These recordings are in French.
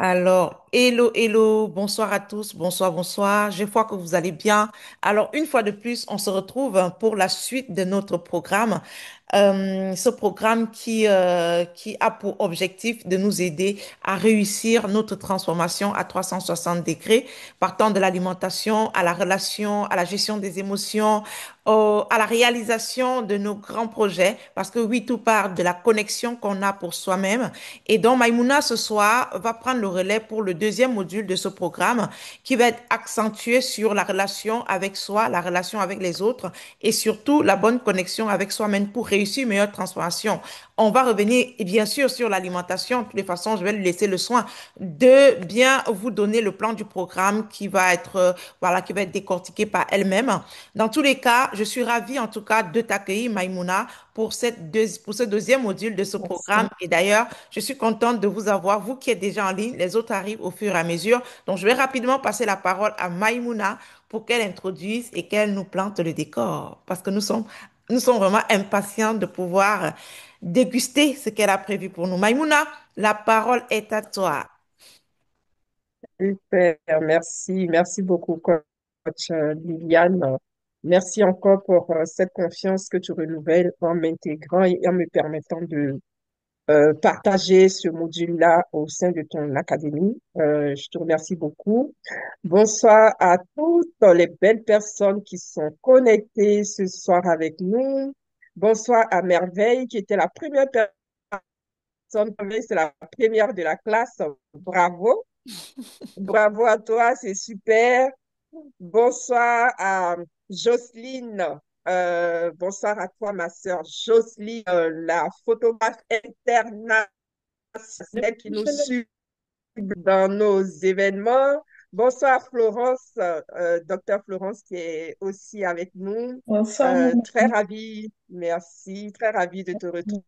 Alors, hello, hello, bonsoir à tous, bonsoir, bonsoir. Je vois que vous allez bien. Alors, une fois de plus, on se retrouve pour la suite de notre programme. Ce programme qui a pour objectif de nous aider à réussir notre transformation à 360 degrés, partant de l'alimentation à la relation, à la gestion des émotions, à la réalisation de nos grands projets. Parce que oui, tout part de la connexion qu'on a pour soi-même. Et donc, Maïmouna, ce soir, va prendre le relais pour le deuxième module de ce programme qui va être accentué sur la relation avec soi, la relation avec les autres et surtout la bonne connexion avec soi-même pour réussir une meilleure transformation. On va revenir, et bien sûr, sur l'alimentation. De toutes les façons, je vais lui laisser le soin de bien vous donner le plan du programme qui va être, voilà, qui va être décortiqué par elle-même. Dans tous les cas, je suis ravie, en tout cas, de t'accueillir, Maïmouna, pour ce deuxième module de ce programme. Merci. Et d'ailleurs, je suis contente de vous avoir, vous qui êtes déjà en ligne, les autres arrivent au fur et à mesure. Donc, je vais rapidement passer la parole à Maïmouna pour qu'elle introduise et qu'elle nous plante le décor. Parce que nous sommes vraiment impatients de pouvoir déguster ce qu'elle a prévu pour nous. Maïmouna, la parole est à toi. Super, merci. Merci beaucoup, coach Liliane. Merci encore pour cette confiance que tu renouvelles en m'intégrant et en me permettant de partager ce module-là au sein de ton académie. Je te remercie beaucoup. Bonsoir à toutes les belles personnes qui sont connectées ce soir avec nous. Bonsoir à Merveille, qui était la première personne, c'est la première de la classe. Bravo. Bravo à toi, c'est super. Bonsoir à Jocelyne. Bonsoir à toi, ma sœur Jocelyne, la photographe internationale qui nous suit dans nos événements. Bonsoir Florence, docteur Florence qui est aussi avec nous. Bonsoir, Très Mohamed. ravie, merci, très ravie de te retrouver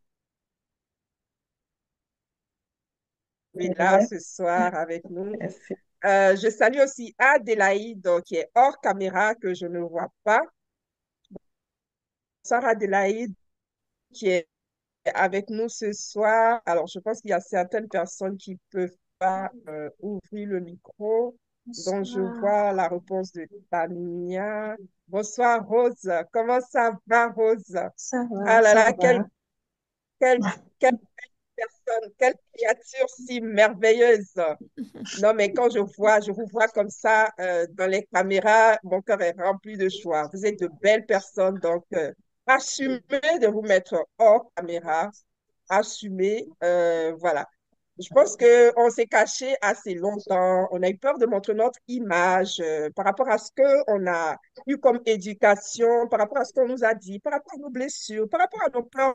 là Ouais, ce soir avec nous. merci. Je salue aussi Adélaïde, qui est hors caméra, que je ne vois pas. Sarah Adélaïde, qui est avec nous ce soir. Alors, je pense qu'il y a certaines personnes qui ne peuvent pas ouvrir le micro. Donc, je Bonsoir. vois la réponse de Tania. Bonsoir, Rose. Comment ça va, Rose? Ça va, Ah là ça là, va. quelle personne, quelle créature si merveilleuse. Non, mais quand je vous vois comme ça dans les caméras, mon cœur est rempli de joie. Vous êtes de belles personnes, donc assumez de vous mettre hors caméra, assumez, voilà. Je pense qu'on s'est caché assez longtemps, on a eu peur de montrer notre image par rapport à ce qu'on a eu comme éducation, par rapport à ce qu'on nous a dit, par rapport à nos blessures, par rapport à nos peurs.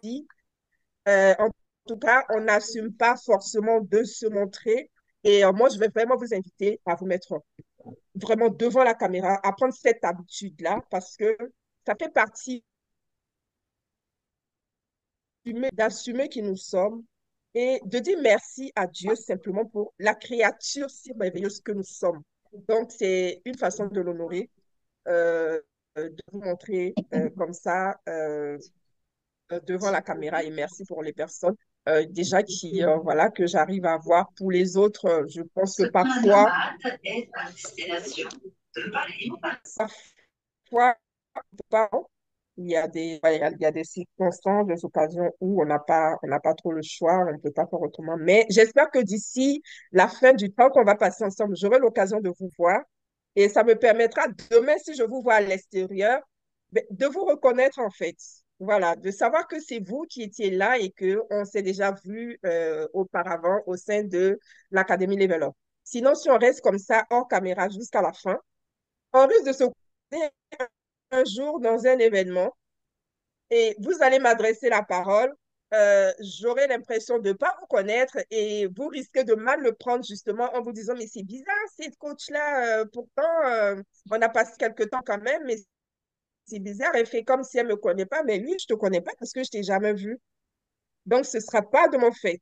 En tout cas, on n'assume pas forcément de se montrer. Et moi, je vais vraiment vous inviter à vous mettre vraiment devant la caméra, à prendre cette habitude-là, parce que ça fait partie d'assumer qui nous sommes et de dire merci à Dieu simplement pour la créature si merveilleuse que nous sommes. Donc, c'est une façon de l'honorer, de vous montrer comme ça devant la caméra et merci pour les personnes déjà qui, voilà, que j'arrive à voir. Pour les autres, je pense que parfois, pas, il y a des circonstances, des occasions où on n'a pas trop le choix, on ne peut pas faire autrement. Mais j'espère que d'ici la fin du temps qu'on va passer ensemble, j'aurai l'occasion de vous voir et ça me permettra demain, si je vous vois à l'extérieur, ben, de vous reconnaître en fait. Voilà, de savoir que c'est vous qui étiez là et que on s'est déjà vu auparavant au sein de l'Académie Level Up. Sinon, si on reste comme ça hors caméra jusqu'à la fin, on risque de se croiser un jour dans un événement et vous allez m'adresser la parole. J'aurai l'impression de ne pas vous connaître et vous risquez de mal le prendre justement en vous disant, mais c'est bizarre, cette coach-là, pourtant, on a passé quelques temps quand même, mais c'est bizarre, elle fait comme si elle ne me connaît pas, mais lui, je ne te connais pas parce que je ne t'ai jamais vu. Donc, ce ne sera pas de mon fait.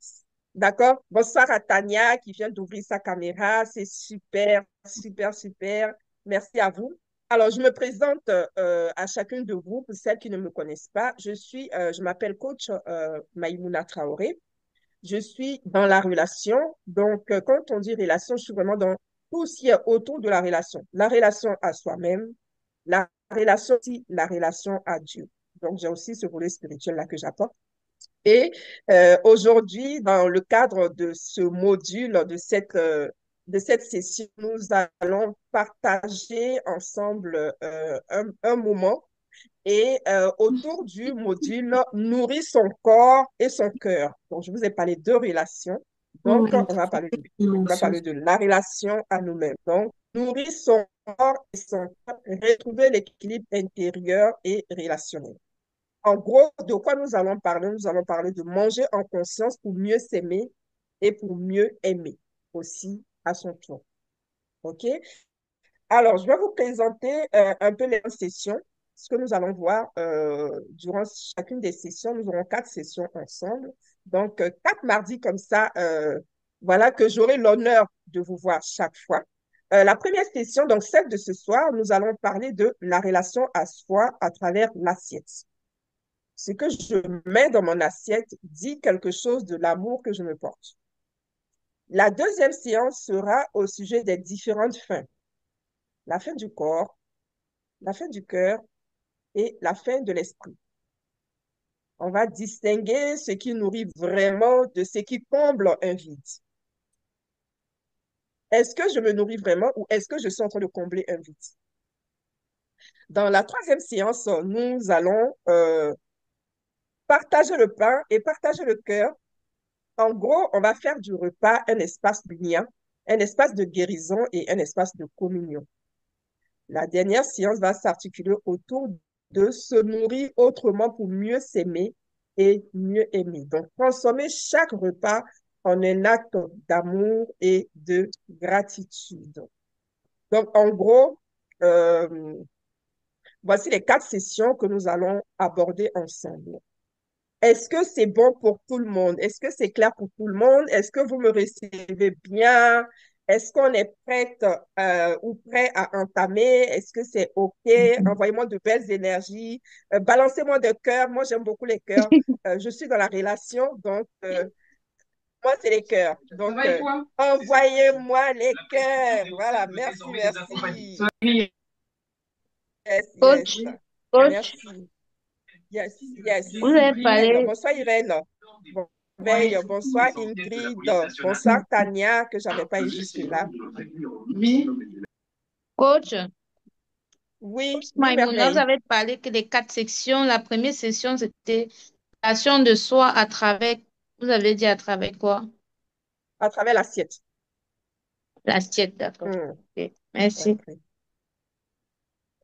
D'accord? Bonsoir à Tania qui vient d'ouvrir sa caméra. C'est super, super, super. Merci à vous. Alors, je me présente à chacune de vous, pour celles qui ne me connaissent pas. Je m'appelle coach Maïmouna Traoré. je suis dans la relation. Donc, quand on dit relation, je suis vraiment dans tout ce qui est autour de la relation. La relation à soi-même, la relation aussi, la relation à Dieu. Donc, j'ai aussi ce volet spirituel-là que j'apporte. Et aujourd'hui, dans le cadre de ce module, de cette session, nous allons partager ensemble un moment et autour du module Nourrir son corps et son cœur. Donc, je vous ai parlé de relations. Donc, on va parler de la relation à nous-mêmes. Donc, nourrir son corps et son cœur, retrouver l'équilibre intérieur et relationnel. En gros, de quoi nous allons parler? Nous allons parler de manger en conscience pour mieux s'aimer et pour mieux aimer aussi à son tour. OK? Alors, je vais vous présenter un peu les sessions. Ce que nous allons voir durant chacune des sessions, nous aurons 4 sessions ensemble. Donc, 4 mardis comme ça, voilà que j'aurai l'honneur de vous voir chaque fois. La première session, donc celle de ce soir, nous allons parler de la relation à soi à travers l'assiette. Ce que je mets dans mon assiette dit quelque chose de l'amour que je me porte. La deuxième séance sera au sujet des différentes fins. La fin du corps, la fin du cœur et la fin de l'esprit. On va distinguer ce qui nourrit vraiment de ce qui comble un vide. Est-ce que je me nourris vraiment ou est-ce que je suis en train de combler un vide? Dans la troisième séance, nous allons partager le pain et partager le cœur. En gros, on va faire du repas un espace d'union, un espace de guérison et un espace de communion. La dernière séance va s'articuler autour de se nourrir autrement pour mieux s'aimer et mieux aimer. Donc, consommer chaque repas en un acte d'amour et de gratitude. Donc, en gros, euh, voici les 4 sessions que nous allons aborder ensemble. Est-ce que c'est bon pour tout le monde? Est-ce que c'est clair pour tout le monde? Est-ce que vous me recevez bien? Est-ce qu'on est prête ou prêt à entamer? Est-ce que c'est OK? Envoyez-moi de belles énergies. Balancez-moi de cœurs. Moi, j'aime beaucoup les cœurs. Je suis dans la relation, donc moi, c'est les cœurs. Ça Donc, va et toi? envoyez-moi les cœurs. Voilà, merci, merci. Yes, yes. Coach, coach, Merci. Yes, vous yes. avez Irène, parlé, bonsoir Irène. Bon, veille, bonsoir Ingrid. Bonsoir Tania, que j'avais pas eu jusque-là. oui. Coach, Oui, oui, Maïmouna, vous merveille. avez parlé que les 4 sections, la première section, c'était création de soi à travers, vous avez dit à travers quoi? À travers l'assiette. L'assiette, d'accord. Hmm, Ok, merci. ok.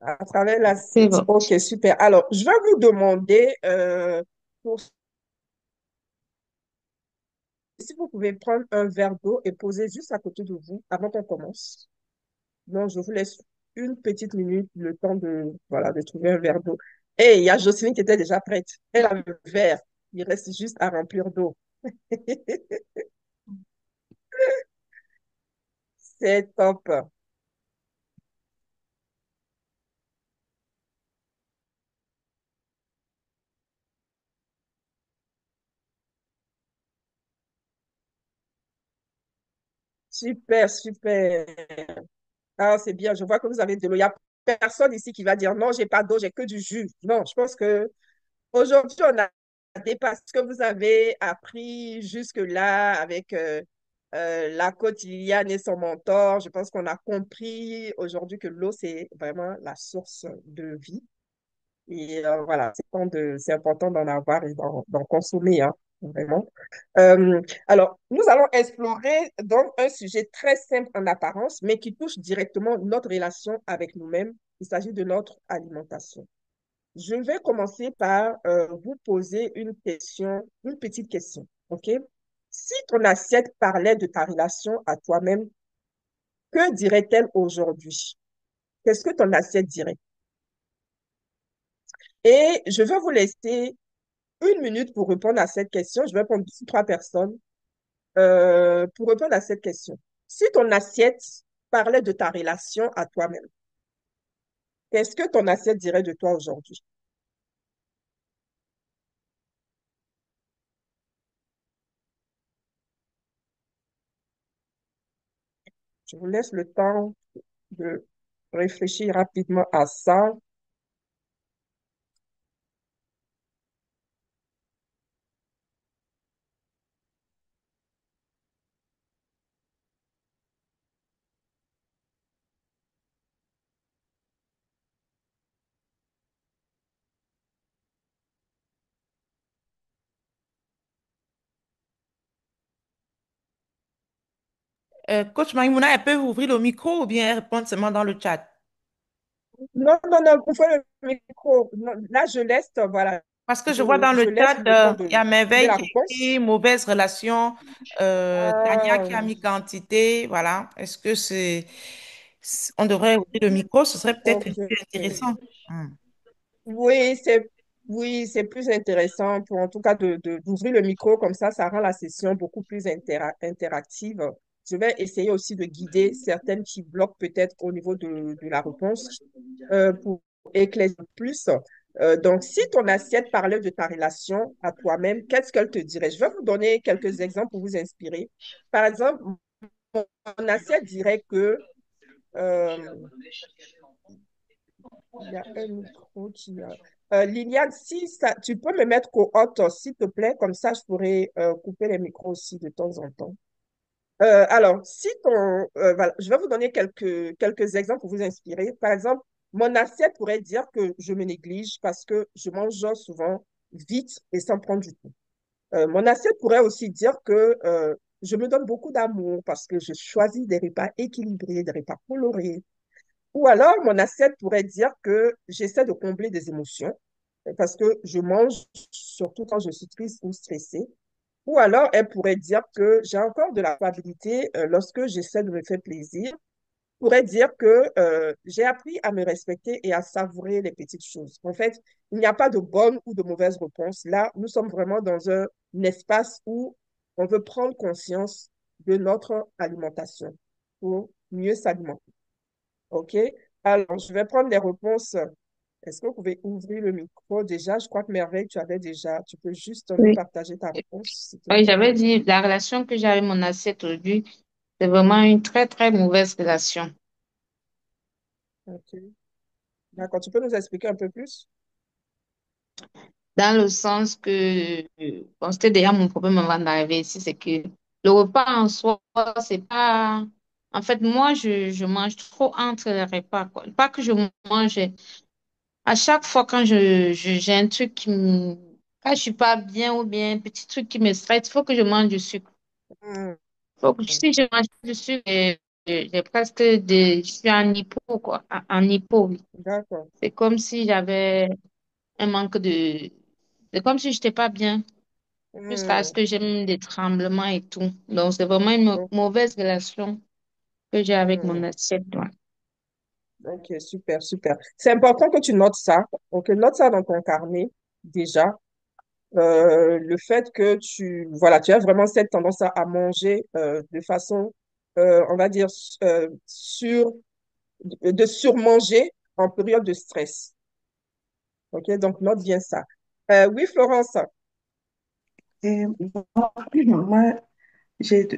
À travers C'est l'assiette. bon. Ok, super. Alors, je vais vous demander si vous pouvez prendre un verre d'eau et poser juste à côté de vous avant qu'on commence. Donc, je vous laisse une petite minute, le temps de, voilà, de trouver un verre d'eau. Et il y a Jocelyne qui était déjà prête. Elle a le verre. Il reste juste à remplir d'eau. C'est top. Super, super. Ah, c'est bien. Je vois que vous avez de l'eau. Il n'y a personne ici qui va dire non, j'ai pas d'eau, j'ai que du jus. Non, je pense que aujourd'hui, on a dépassé ce que vous avez appris jusque-là avec la côte Liliane et son mentor. Je pense qu'on a compris aujourd'hui que l'eau, c'est vraiment la source de vie. Et voilà, c'est important d'en avoir et d'en consommer, hein, vraiment. Alors, nous allons explorer donc un sujet très simple en apparence, mais qui touche directement notre relation avec nous-mêmes. Il s'agit de notre alimentation. Je vais commencer par vous poser une question, une petite question, OK? Si ton assiette parlait de ta relation à toi-même, que dirait-elle aujourd'hui? Qu'est-ce que ton assiette dirait? Et je vais vous laisser une minute pour répondre à cette question. Je vais prendre 2 ou 3 personnes pour répondre à cette question. Si ton assiette parlait de ta relation à toi-même, qu'est-ce que ton assiette dirait de toi aujourd'hui? Je vous laisse le temps de réfléchir rapidement à ça. Coach Maïmouna, elle peut ouvrir le micro ou bien elle répond seulement dans le chat? Non, non, non, ouvrez le micro. Non, là, je laisse, voilà, Parce que je vois dans je le laisse chat, le temps il y a de trouver Merveille la qui écrit réponse. mauvaise relation, Tania Ah, qui a mis quantité, voilà. Est-ce que on devrait ouvrir le micro? Ce serait peut-être ok. plus intéressant. Hmm. Oui, oui, c'est plus intéressant pour en tout cas d'ouvrir le micro comme ça rend la session beaucoup plus interactive. Je vais essayer aussi de guider certaines qui bloquent peut-être au niveau de la réponse pour éclaircir plus. Donc, si ton assiette parlait de ta relation à toi-même, qu'est-ce qu'elle te dirait? Je vais vous donner quelques exemples pour vous inspirer. Par exemple, mon assiette dirait que euh, il y a un micro qui a... Liliane, si ça, tu peux me mettre au hot, s'il te plaît, comme ça je pourrais couper les micros aussi de temps en temps. Alors, si voilà, je vais vous donner quelques exemples pour vous inspirer. Par exemple, mon assiette pourrait dire que je me néglige parce que je mange souvent vite et sans prendre du temps. Mon assiette pourrait aussi dire que je me donne beaucoup d'amour parce que je choisis des repas équilibrés, des repas colorés. Ou alors, mon assiette pourrait dire que j'essaie de combler des émotions parce que je mange surtout quand je suis triste ou stressée. Ou alors, elle pourrait dire que j'ai encore de la culpabilité lorsque j'essaie de me faire plaisir. Pourrait dire que j'ai appris à me respecter et à savourer les petites choses. En fait, il n'y a pas de bonne ou de mauvaise réponse. Là, nous sommes vraiment dans un espace où on veut prendre conscience de notre alimentation pour mieux s'alimenter. OK? Alors, je vais prendre les réponses. Est-ce que vous pouvez ouvrir le micro déjà? Je crois que Merveille, tu avais déjà. Tu peux juste nous Oui. partager ta réponse, s'il te Oui, plaît. j'avais dit, la relation que j'ai avec mon assiette aujourd'hui, c'est vraiment une très, très mauvaise relation. OK. D'accord. Tu peux nous expliquer un peu plus? Dans le sens que, bon, c'était déjà mon problème avant d'arriver ici, c'est que le repas en soi, c'est pas... En fait, moi, je mange trop entre les repas, quoi. Pas que je mange... À chaque fois quand j'ai un truc qui me... Quand je suis pas bien ou bien un petit truc qui me stresse, il faut que je mange du sucre. Hmm. Faut que, si je mange pas du sucre, j'ai presque des... Je suis en hypo, quoi. En hypo, oui. D'accord. C'est comme si j'avais un manque de... C'est comme si je n'étais pas bien, jusqu'à ce Hmm. que j'ai même des tremblements et tout. Donc, c'est vraiment une Donc, mauvaise relation que j'ai avec mon hmm. assiette, ouais. OK, super, super. C'est important que tu notes ça. Donc, note ça dans ton carnet déjà. Le fait que voilà, tu as vraiment cette tendance à manger de façon, on va dire, de surmanger en période de stress. OK, donc note bien ça. Oui, Florence. Et bon, moi, j'ai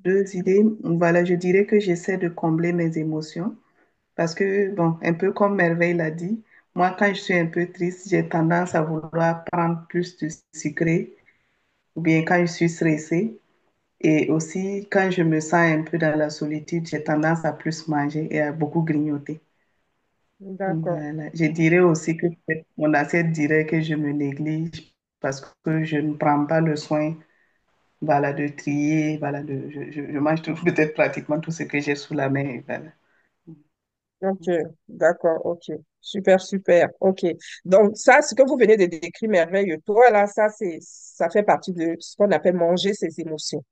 deux idées. Voilà, je dirais que j'essaie de combler mes émotions parce que, bon, un peu comme Merveille l'a dit, moi, quand je suis un peu triste, j'ai tendance à vouloir prendre plus de sucré ou bien quand je suis stressée. Et aussi, quand je me sens un peu dans la solitude, j'ai tendance à plus manger et à beaucoup grignoter. D'accord. Voilà. Je dirais aussi que peut-être mon assiette dirait que je me néglige parce que je ne prends pas le soin, voilà, de trier, voilà, je mange peut-être pratiquement tout ce que j'ai sous la main, et voilà. OK, d'accord, OK. Super, super. OK. Donc, ça, ce que vous venez de décrire, merveilleux, toi, là, ça fait partie de ce qu'on appelle manger ses émotions.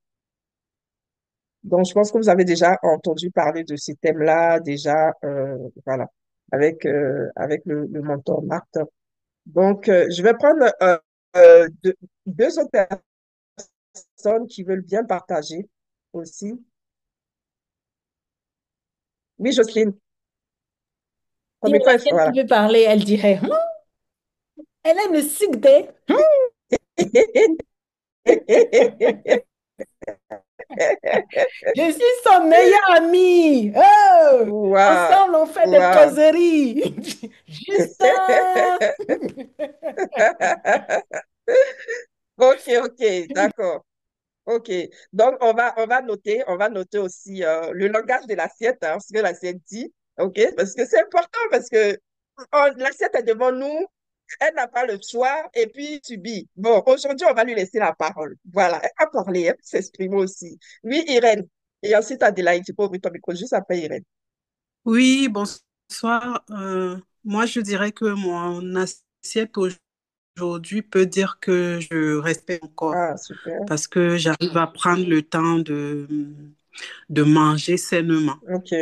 Donc, je pense que vous avez déjà entendu parler de ces thèmes-là, déjà, voilà, avec le mentor Marthe. Donc, je vais prendre deux autres personnes qui veulent bien partager aussi. Oui, Jocelyne, ton Si mon micro est... assiette Voilà. pouvait parler, elle dirait, elle aime le sucre. Je suis son meilleur ami. Oh, Waouh, ensemble, on fait des waouh. causeries. Justin. Ok, ok, d'accord. Ok. Donc, on va noter aussi le langage de l'assiette, hein, ce que l'assiette dit. Ok, parce que c'est important parce que l'assiette est devant nous, elle n'a pas le choix et puis tu subit. Bon, aujourd'hui, on va lui laisser la parole. Voilà, elle va parler, elle peut s'exprimer aussi. Oui, Irène. Et ensuite, Adélaïde, tu peux ouvrir ton micro juste après Irène. Oui, bonsoir. Moi, je dirais que mon assiette aujourd'hui peut dire que je respecte mon corps Ah, super. parce que j'arrive à prendre le temps de manger sainement. Ok,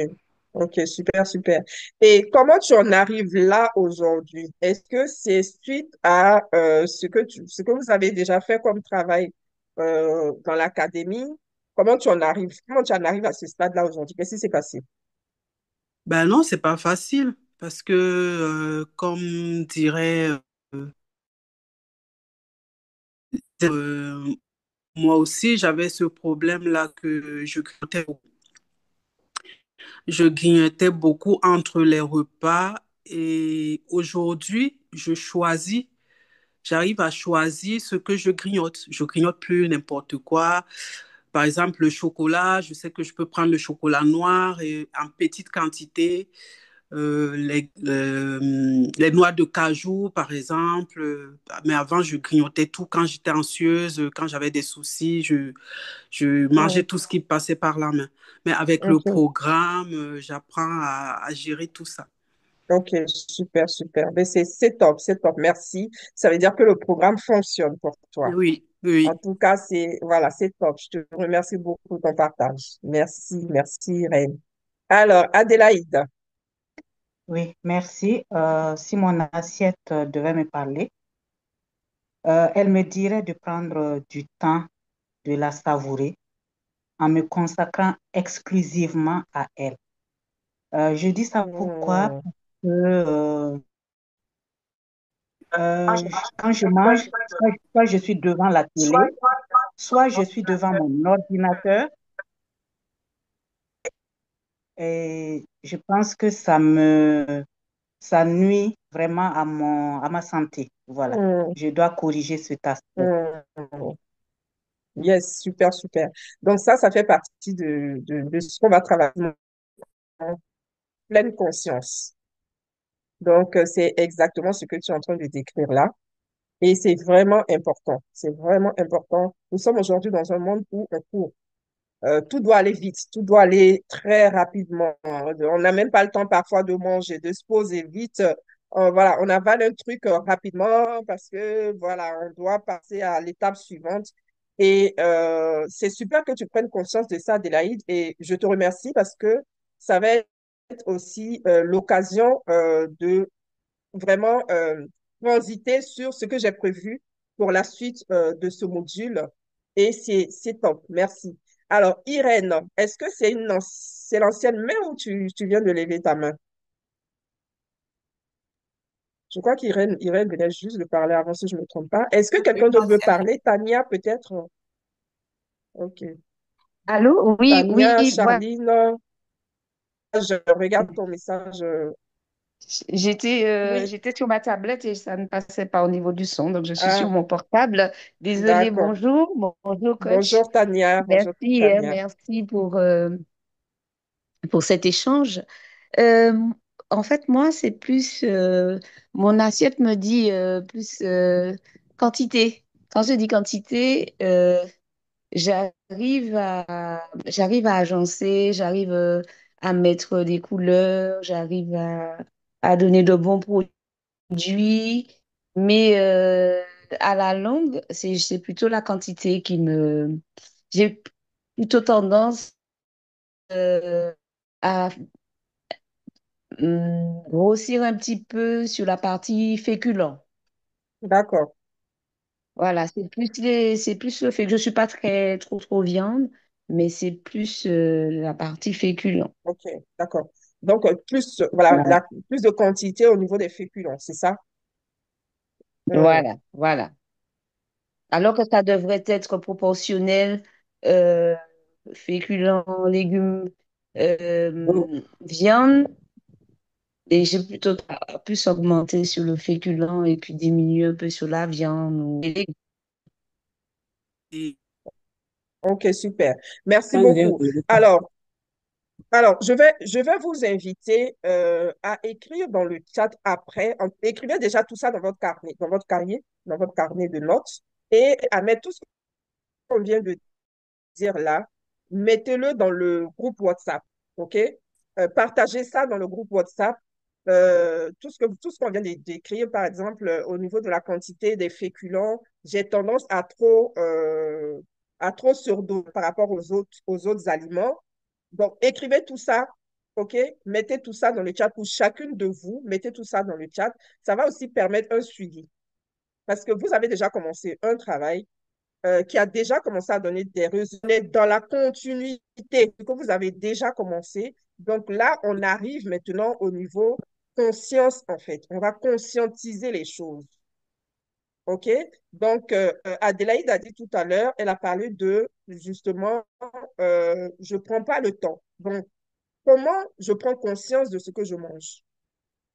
ok, super, super. Et comment tu en arrives là aujourd'hui? Est-ce que c'est suite à ce que vous avez déjà fait comme travail dans l'académie? Comment tu en arrives à ce stade-là aujourd'hui? Qu'est-ce qui s'est passé? Ben non, c'est pas facile parce que, comme dirait, euh, moi aussi, j'avais ce problème-là que je grignotais beaucoup entre les repas et aujourd'hui, j'arrive à choisir ce que je grignote. Je grignote plus n'importe quoi. Par exemple, le chocolat, je sais que je peux prendre le chocolat noir et en petite quantité. Les noix de cajou, par exemple. Mais avant, je grignotais tout quand j'étais anxieuse, quand j'avais des soucis, je mangeais Hmm, tout ce qui passait par la main. Mais avec le ok, programme, j'apprends à gérer tout ça. ok, super, super. Mais c'est top, c'est top. Merci. Ça veut dire que le programme fonctionne pour toi. Oui, En oui. tout cas, voilà, c'est top. Je te remercie beaucoup pour ton partage. Merci, merci, Irène. Alors, Adélaïde. Oui, merci. Si mon assiette devait me parler, elle me dirait de prendre du temps de la savourer en me consacrant exclusivement à elle. Je dis ça pourquoi? Hmm. Parce que quand je mange, soit je suis devant la télé, soit je suis devant mon ordinateur et je pense que ça nuit vraiment à ma santé. Voilà. Hmm, Je dois corriger cet aspect. hmm. Yes, super, super. Donc ça fait partie de ce qu'on va travailler en pleine conscience. Donc, c'est exactement ce que tu es en train de décrire là. Et c'est vraiment important. C'est vraiment important. Nous sommes aujourd'hui dans un monde où on court. Tout doit aller vite, tout doit aller très rapidement. On n'a même pas le temps parfois de manger, de se poser vite. Voilà, on avale un truc rapidement parce que voilà, on doit passer à l'étape suivante. Et c'est super que tu prennes conscience de ça, Adélaïde. Et je te remercie parce que ça va être aussi l'occasion de vraiment transiter sur ce que j'ai prévu pour la suite de ce module. Et c'est top. Merci. Alors, Irène, est-ce que c'est l'ancienne main ou tu viens de lever ta main? Je crois Irène venait juste de parler avant, si je ne me trompe pas. Est-ce que quelqu'un d'autre veut parler? Tania, peut-être? OK. Allô? Oui, Tania, oui, voilà. Charline, je regarde ton message. Oui, J'étais sur ma tablette et ça ne passait pas au niveau du son, donc je suis sur ah, mon portable. Désolée, d'accord. bonjour, bonjour coach. Bonjour Tania, bonjour Merci, Tania. merci pour cet échange. Euh, En fait, moi, c'est plus, mon assiette me dit plus quantité. Quand je dis quantité, j'arrive à agencer, j'arrive à mettre des couleurs, à donner de bons produits, mais à la longue, c'est plutôt la quantité qui me... J'ai plutôt tendance à grossir un petit peu sur la partie féculent. D'accord. Voilà, c'est plus le fait que je suis pas trop viande, mais c'est plus la partie féculent. Ok, d'accord. Donc, voilà, Voilà, plus de quantité au niveau des féculents, c'est ça? Hmm, voilà, voilà. Alors que ça devrait être proportionnel. euh, féculents, légumes, viande. Et j'ai plutôt plus augmenté sur le féculent et puis diminué un peu sur la viande ou les légumes. Et Ok, super. Merci beaucoup. Alors, je vais vous inviter à écrire dans le chat après. Écrivez déjà tout ça dans votre carnet, dans votre cahier, dans votre carnet de notes et à mettre tout ce qu'on vient de dire là, mettez-le dans le groupe WhatsApp, OK? Partagez ça dans le groupe WhatsApp. Tout ce qu'on vient d'écrire, par exemple, au niveau de la quantité des féculents, j'ai tendance à trop surdoser par rapport aux autres aliments. Donc, écrivez tout ça, OK? Mettez tout ça dans le chat pour chacune de vous. Mettez tout ça dans le chat. Ça va aussi permettre un suivi parce que vous avez déjà commencé un travail qui a déjà commencé à donner des résultats dans la continuité que vous avez déjà commencé. Donc là, on arrive maintenant au niveau conscience, en fait. On va conscientiser les choses. OK? Donc, Adélaïde a dit tout à l'heure, elle a parlé de, justement, je ne prends pas le temps. Donc, comment je prends conscience de ce que je mange?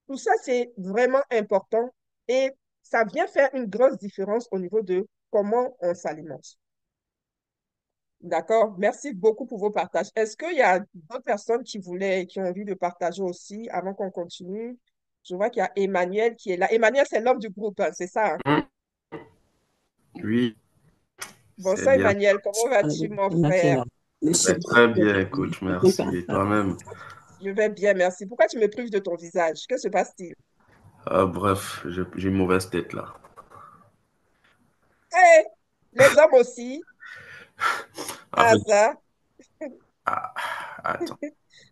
Tout ça, c'est vraiment important et ça vient faire une grosse différence au niveau de comment on s'alimente. D'accord. Merci beaucoup pour vos partages. Est-ce qu'il y a d'autres personnes qui ont envie de partager aussi avant qu'on continue? Je vois qu'il y a Emmanuel qui est là. Emmanuel, c'est l'homme du groupe, hein, c'est ça, hein? Hmm. Oui, c'est Bonsoir, bien. Emmanuel. Comment vas-tu, mon frère? Très bien, écoute, merci. Et toi-même? Je vais bien, merci. Pourquoi tu me prives de ton visage? Que se passe-t-il? Bref, j'ai une mauvaise tête là. Hé, les hommes aussi. En Ah, fait, ça. ah, attends,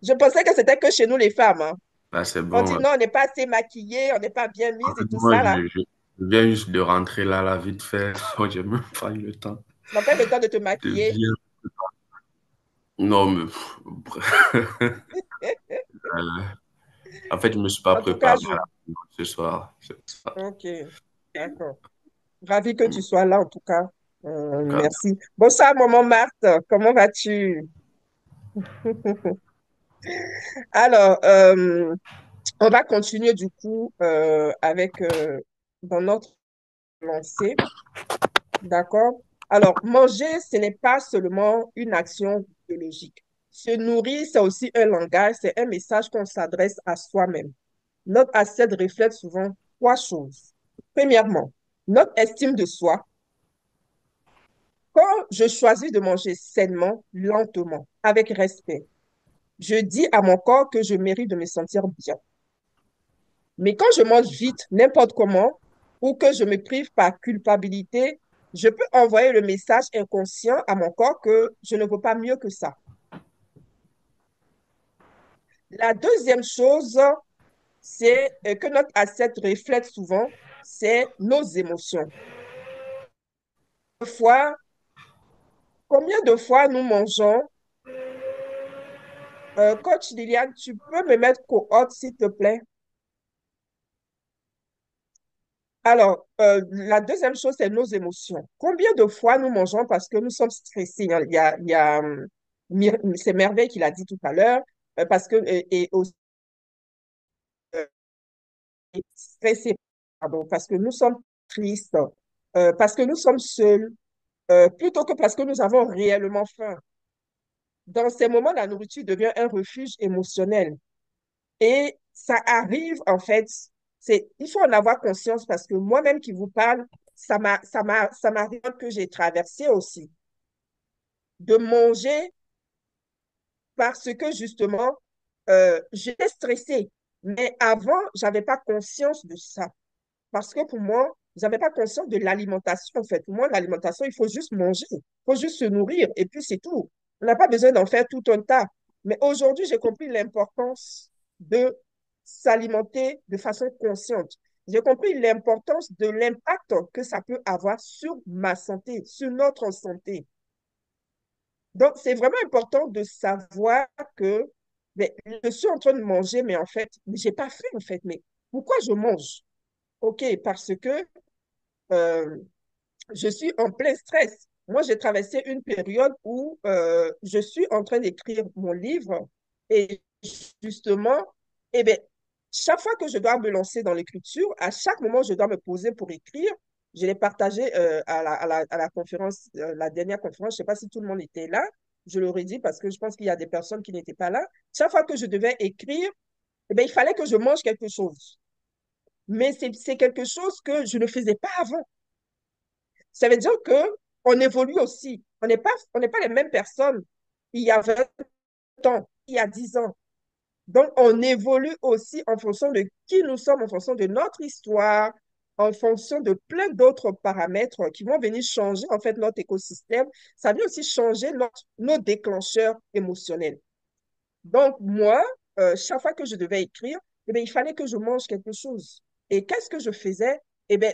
Je pensais que c'était que chez nous, les femmes, hein. là c'est On bon. dit non, on n'est pas assez maquillés, on n'est pas bien En mises et fait, tout moi, ça, là. je viens juste de rentrer là, vite fait. J'ai même pas eu le temps Tu n'as pas eu le temps de te de maquiller. bien. Non, mais bref. Euh, En fait, je me suis pas En tout cas, préparé à la ce soir. Ok, d'accord. Ravi que tu sois là, en tout cas. Merci. Bonsoir, maman Marthe. Comment vas-tu? Alors, on va continuer du coup avec dans notre lancée. D'accord? Alors, manger, ce n'est pas seulement une action biologique. Se nourrir, c'est aussi un langage, c'est un message qu'on s'adresse à soi-même. Notre assiette reflète souvent trois choses. Premièrement, notre estime de soi. Quand je choisis de manger sainement, lentement, avec respect, je dis à mon corps que je mérite de me sentir bien. Mais quand je mange vite, n'importe comment, ou que je me prive par culpabilité, je peux envoyer le message inconscient à mon corps que je ne veux pas mieux que ça. La deuxième chose, c'est que notre assiette reflète souvent, c'est nos émotions. Fois, combien de fois nous mangeons? Coach Liliane, tu peux me mettre cohorte, s'il te plaît? Alors, la deuxième chose, c'est nos émotions. Combien de fois nous mangeons parce que nous sommes stressés? C'est Merveille qui l'a dit tout à l'heure, parce que, et aussi stressés, pardon, parce que nous sommes tristes, parce que nous sommes seuls, plutôt que parce que nous avons réellement faim. Dans ces moments, la nourriture devient un refuge émotionnel. Et ça arrive, en fait, il faut en avoir conscience parce que moi-même qui vous parle, ça m'arrive que j'ai traversé aussi, de manger parce que justement, j'étais stressée. Mais avant, j'avais pas conscience de ça. Parce que pour moi, j'avais pas conscience de l'alimentation, en fait. Pour moi, l'alimentation, il faut juste manger, il faut juste se nourrir, et puis c'est tout. On n'a pas besoin d'en faire tout un tas. Mais aujourd'hui, j'ai compris l'importance de s'alimenter de façon consciente. J'ai compris l'importance de l'impact que ça peut avoir sur ma santé, sur notre santé. Donc, c'est vraiment important de savoir que mais, je suis en train de manger, mais en fait, j'ai pas faim, en fait. Mais pourquoi je mange? OK, parce que euh, je suis en plein stress. moi, j'ai traversé une période où je suis en train d'écrire mon livre et justement, eh bien, chaque fois que je dois me lancer dans l'écriture, à chaque moment, je dois me poser pour écrire. Je l'ai partagé à la conférence, la dernière conférence. Je ne sais pas si tout le monde était là. Je le redis parce que je pense qu'il y a des personnes qui n'étaient pas là. Chaque fois que je devais écrire, eh bien, il fallait que je mange quelque chose. Mais c'est quelque chose que je ne faisais pas avant. Ça veut dire que on évolue aussi. On n'est pas les mêmes personnes il y a 20 ans, il y a 10 ans. Donc, on évolue aussi en fonction de qui nous sommes, en fonction de notre histoire, en fonction de plein d'autres paramètres qui vont venir changer en fait notre écosystème. Ça vient aussi changer nos déclencheurs émotionnels. Donc, moi, chaque fois que je devais écrire, eh bien, il fallait que je mange quelque chose. Et qu'est-ce que je faisais? Eh bien,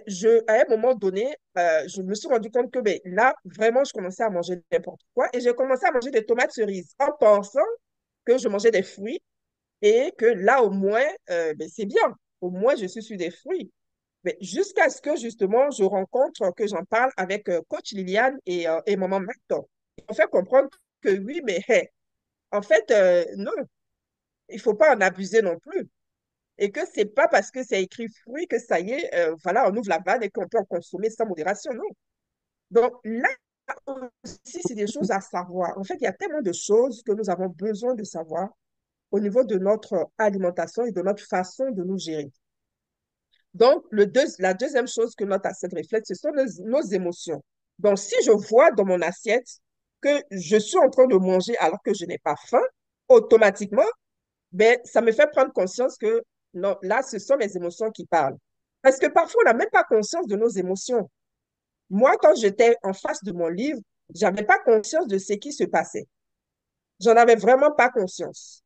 à un moment donné, je me suis rendu compte que ben, là, vraiment, je commençais à manger n'importe quoi. Et j'ai commencé à manger des tomates cerises en pensant que je mangeais des fruits et que là, au moins, ben, c'est bien. Au moins, je suis sur des fruits. Mais jusqu'à ce que, justement, je rencontre, que j'en parle avec coach Liliane et maman Martha. On fait comprendre que oui, mais hey, en fait, non, il faut pas en abuser non plus. Et que c'est pas parce que c'est écrit fruit que ça y est, voilà, on ouvre la vanne et qu'on peut en consommer sans modération, non. Donc là aussi, c'est des choses à savoir. En fait, il y a tellement de choses que nous avons besoin de savoir au niveau de notre alimentation et de notre façon de nous gérer. Donc, la deuxième chose que notre assiette reflète, ce sont nos émotions. Donc, si je vois dans mon assiette que je suis en train de manger alors que je n'ai pas faim, automatiquement, ben, ça me fait prendre conscience que non, là, ce sont mes émotions qui parlent. Parce que parfois, on n'a même pas conscience de nos émotions. Moi, quand j'étais en face de mon livre, j'avais pas conscience de ce qui se passait. J'en avais vraiment pas conscience.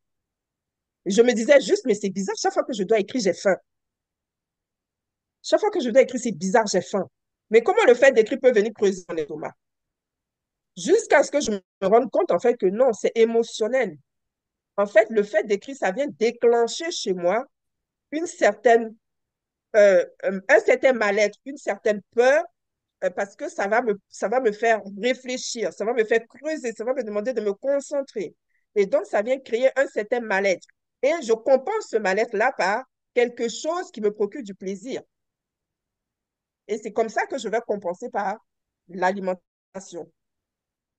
Je me disais juste, mais c'est bizarre, chaque fois que je dois écrire, j'ai faim. Chaque fois que je dois écrire, c'est bizarre, j'ai faim. Mais comment le fait d'écrire peut venir creuser mon estomac? Jusqu'à ce que je me rende compte, en fait, que non, c'est émotionnel. En fait, le fait d'écrire, ça vient déclencher chez moi une certaine un certain mal-être, une certaine peur, parce que ça va me faire réfléchir, ça va me faire creuser, ça va me demander de me concentrer. Et donc, ça vient créer un certain mal-être. Et je compense ce mal-être-là par quelque chose qui me procure du plaisir. Et c'est comme ça que je vais compenser par l'alimentation.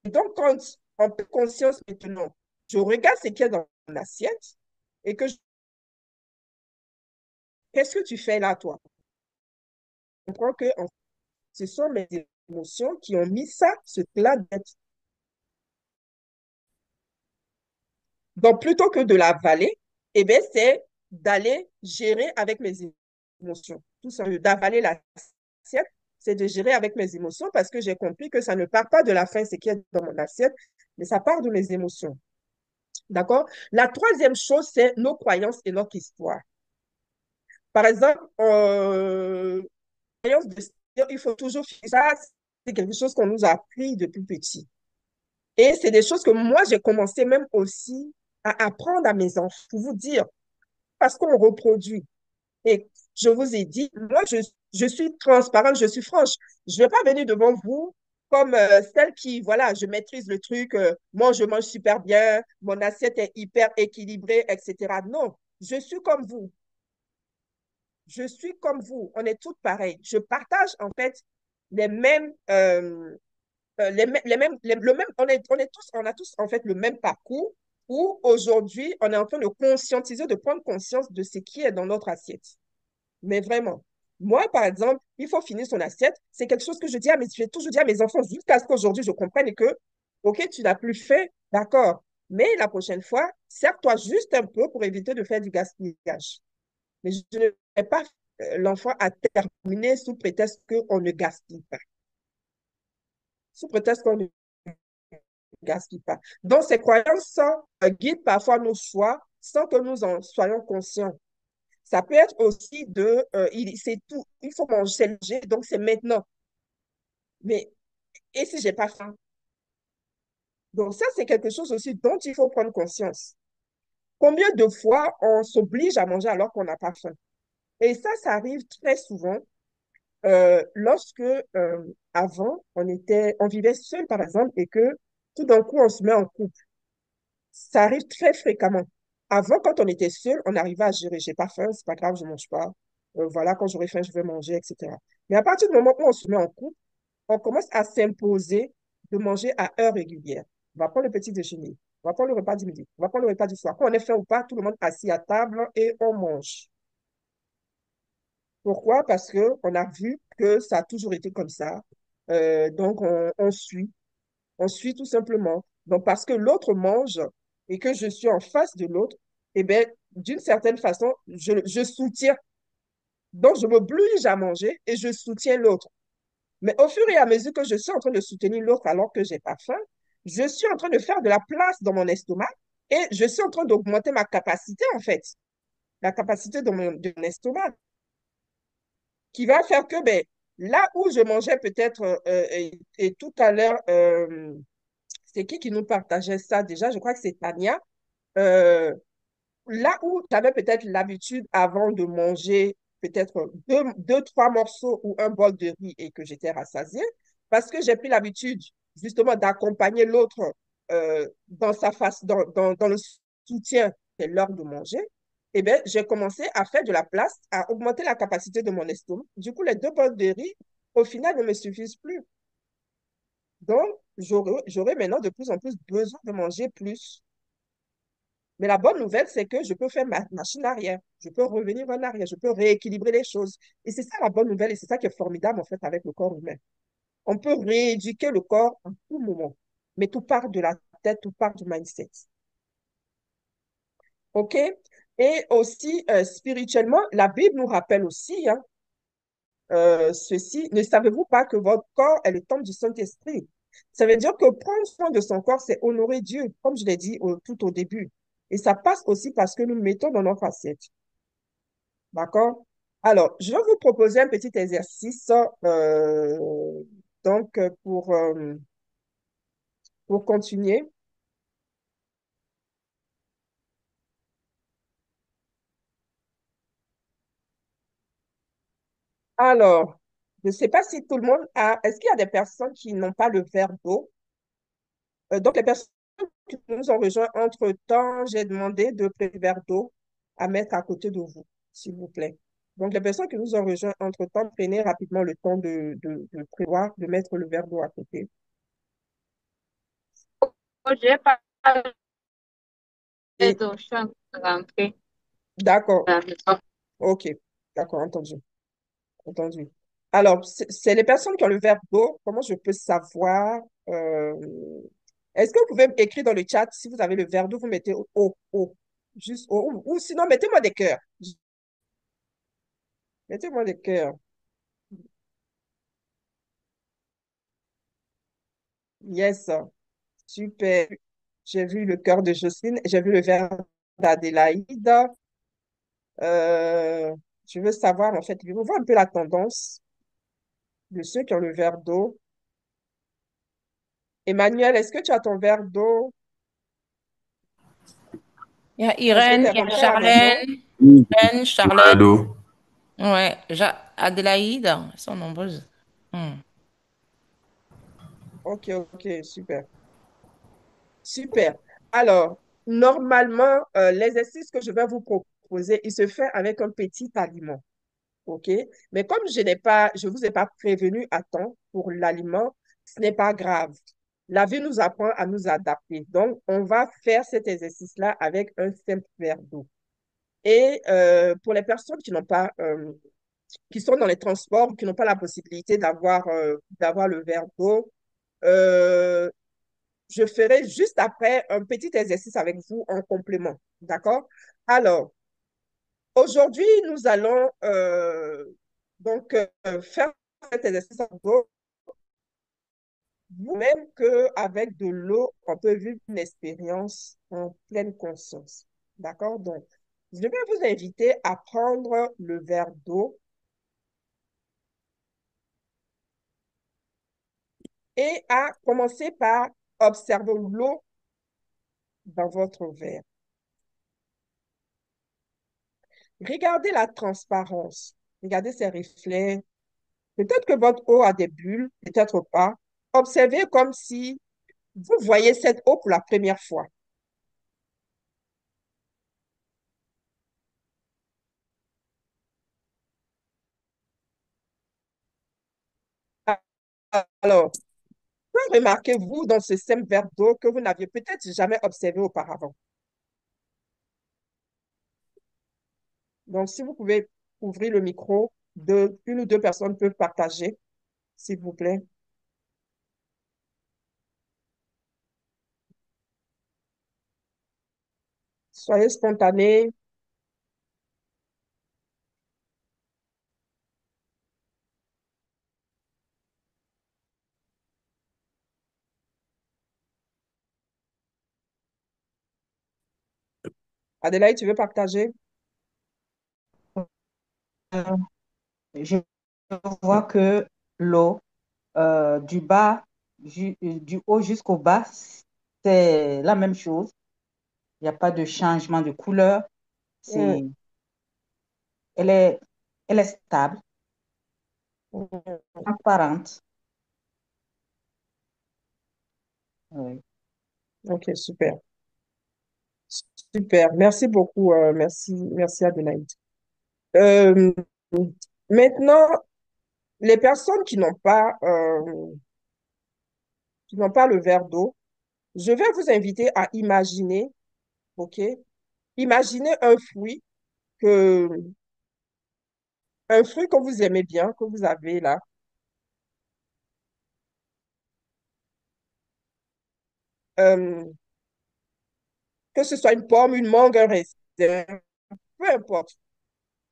Et donc, quand on prend conscience maintenant, je regarde ce qu'il y a dans mon assiette et que qu'est-ce que tu fais là, toi? Je comprends que ce sont mes émotions qui ont mis ça, ce plat d'être. Donc, plutôt que de l'avaler, eh bien, c'est d'aller gérer avec mes émotions. Tout ça, d'avaler l'assiette, c'est de gérer avec mes émotions parce que j'ai compris que ça ne part pas de la faim, ce qui est dans mon assiette, mais ça part de mes émotions. D'accord? La troisième chose, c'est nos croyances et notre histoire. Par exemple, croyance de il faut toujours faire ça, c'est quelque chose qu'on nous a appris depuis petit. Et c'est des choses que moi, j'ai commencé même aussi à apprendre à mes enfants, pour vous dire, parce qu'on reproduit. Et je vous ai dit, moi, je suis transparente, je suis franche. Je ne vais pas venir devant vous comme celle qui, voilà, je maîtrise le truc, moi, je mange super bien, mon assiette est hyper équilibrée, etc. Non, je suis comme vous. Je suis comme vous. On est toutes pareilles. Je partage, en fait, les mêmes, le même, on a tous en fait le même parcours où aujourd'hui, on est en train de conscientiser, de prendre conscience de ce qui est dans notre assiette. Mais vraiment, moi, par exemple, il faut finir son assiette. C'est quelque chose que je vais toujours dire à mes enfants jusqu'à ce qu'aujourd'hui, je comprenne que, OK, tu n'as plus fait, d'accord. Mais la prochaine fois, sers-toi juste un peu pour éviter de faire du gaspillage. Mais je ne vais pas l'enfant à terminer sous prétexte qu'on ne gaspille pas. Sous prétexte qu'on ne gaspille pas. Donc, ces croyances guident parfois nos choix sans que nous en soyons conscients. Ça peut être aussi c'est tout, il faut manger, c'est léger, donc c'est maintenant. Mais, et si j'ai pas faim? Donc, ça, c'est quelque chose aussi dont il faut prendre conscience. Combien de fois on s'oblige à manger alors qu'on n'a pas faim? Et ça arrive très souvent. lorsque avant, on vivait seul, par exemple, et que tout d'un coup, on se met en couple. Ça arrive très fréquemment. Avant, quand on était seul, on arrivait à gérer. J'ai pas faim, c'est pas grave, je mange pas. Voilà, quand j'aurai faim, je vais manger, etc. Mais à partir du moment où on se met en couple, on commence à s'imposer de manger à heure régulière. On va prendre le petit déjeuner, on va prendre le repas du midi, on va prendre le repas du soir. Quand on est faim ou pas, tout le monde assis à table et on mange. Pourquoi? Parce que on a vu que ça a toujours été comme ça. Donc, on suit. On suit tout simplement. Donc, parce que l'autre mange et que je suis en face de l'autre, eh bien, d'une certaine façon, je soutiens. Donc, je m'oblige à manger et je soutiens l'autre. Mais au fur et à mesure que je suis en train de soutenir l'autre alors que j'ai pas faim, je suis en train de faire de la place dans mon estomac et je suis en train d'augmenter ma capacité, en fait, la capacité de mon estomac, qui va faire que, ben, là où je mangeais peut-être, et tout à l'heure, c'est qui nous partageait ça déjà? Je crois que c'est Tania. Euh, Là où tu avais peut-être l'habitude avant de manger peut-être trois morceaux ou un bol de riz et que j'étais rassasiée, parce que j'ai pris l'habitude justement d'accompagner l'autre dans sa face, dans le soutien, c'est l'heure de manger, eh bien, j'ai commencé à faire de la place, à augmenter la capacité de mon estomac. Du coup, les deux bols de riz, au final, ne me suffisent plus. Donc, j'aurai maintenant de plus en plus besoin de manger plus. Mais la bonne nouvelle, c'est que je peux faire ma machine arrière. Je peux revenir en arrière. Je peux rééquilibrer les choses. Et c'est ça la bonne nouvelle et c'est ça qui est formidable en fait avec le corps humain. On peut rééduquer le corps en tout moment. Mais tout part de la tête, tout part du mindset. OK? Et aussi, spirituellement, la Bible nous rappelle aussi ceci. Ne savez-vous pas que votre corps est le temple du Saint-Esprit? Ça veut dire que prendre soin de son corps, c'est honorer Dieu, comme je l'ai dit tout au début. Et ça passe aussi parce que nous mettons dans notre assiette. D'accord? Alors, je vais vous proposer un petit exercice donc pour continuer. Alors, je ne sais pas si tout le monde a... Est-ce qu'il y a des personnes qui n'ont pas le verre d'eau? Donc, les personnes qui nous ont rejoints entre-temps, j'ai demandé de prendre le verre d'eau à mettre à côté de vous, s'il vous plaît. Donc, les personnes qui nous ont rejoints entre-temps, prenez rapidement le temps de prévoir, de mettre le verre d'eau à côté. J'ai pas Et de chance de rentrer d'accord, à la maison. ok, d'accord, entendu. Entendu. Alors, c'est les personnes qui ont le verbe d'eau. Comment je peux savoir? euh, Est-ce que vous pouvez écrire dans le chat si vous avez le verbe d'eau, vous mettez O, juste O, ou sinon mettez-moi des cœurs. Mettez-moi des cœurs. Yes, super. J'ai vu le cœur de Jocelyne, j'ai vu le verbe d'Adélaïde. Euh, je veux savoir, en fait, je veux voir un peu la tendance de ceux qui ont le verbe d'eau. Emmanuel, est-ce que tu as ton verbe d'eau? Il y a Est-ce que tu Irène, es il y a rentré à la maison? Charlène, Irène, Charlotte, Allô? ouais, Adélaïde, elles sont nombreuses. Hmm. Ok, ok, super. Super. Alors, normalement, l'exercice que je vais vous proposer, il se fait avec un petit aliment. OK? Mais comme je vous ai pas prévenu à temps pour l'aliment, ce n'est pas grave. La vie nous apprend à nous adapter. Donc, on va faire cet exercice-là avec un simple verre d'eau. Et pour les personnes qui n'ont pas, qui sont dans les transports, qui n'ont pas la possibilité d'avoir le verre d'eau, euh, je ferai juste après un petit exercice avec vous en complément. D'accord? Alors, aujourd'hui, nous allons donc faire cet exercice en gros. Vous-même qu'avec de l'eau, on peut vivre une expérience en pleine conscience. D'accord? Donc, je vais vous inviter à prendre le verre d'eau et à commencer par observer l'eau dans votre verre. Regardez la transparence. Regardez ces reflets. Peut-être que votre eau a des bulles, peut-être pas. Observez comme si vous voyez cette eau pour la première fois. Alors, que remarquez-vous dans ce même verre d'eau que vous n'aviez peut-être jamais observé auparavant? Donc, si vous pouvez ouvrir le micro, une ou deux personnes peuvent partager, s'il vous plaît. Soyez spontanés. Adélaïde, tu veux partager? Euh, Je vois que l'eau, du bas, du haut jusqu'au bas, c'est la même chose. Il n'y a pas de changement de couleur. Mm, C'est, elle est, elle est stable, mm. transparente. Oui. Ok, super. Super. Merci beaucoup. Merci Adélaïde. Euh, Maintenant, les personnes qui n'ont pas le verre d'eau, je vais vous inviter à imaginer, OK? Imaginez que, un fruit que vous aimez bien, que vous avez là. Euh, que ce soit une pomme, une mangue, un raisin, peu importe.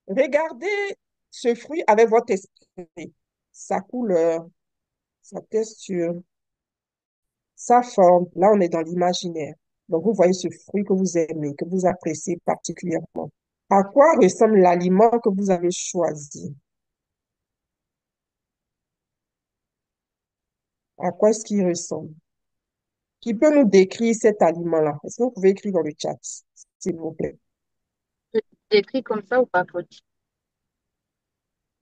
Regardez ce fruit avec votre esprit, sa couleur, sa texture, sa forme. Là, on est dans l'imaginaire. Donc, vous voyez ce fruit que vous aimez, que vous appréciez particulièrement. À quoi ressemble l'aliment que vous avez choisi? À quoi est-ce qu'il ressemble? Qui peut nous décrire cet aliment-là? Est-ce que vous pouvez écrire dans le chat, s'il vous plaît? Je décris comme ça ou pas, Coach?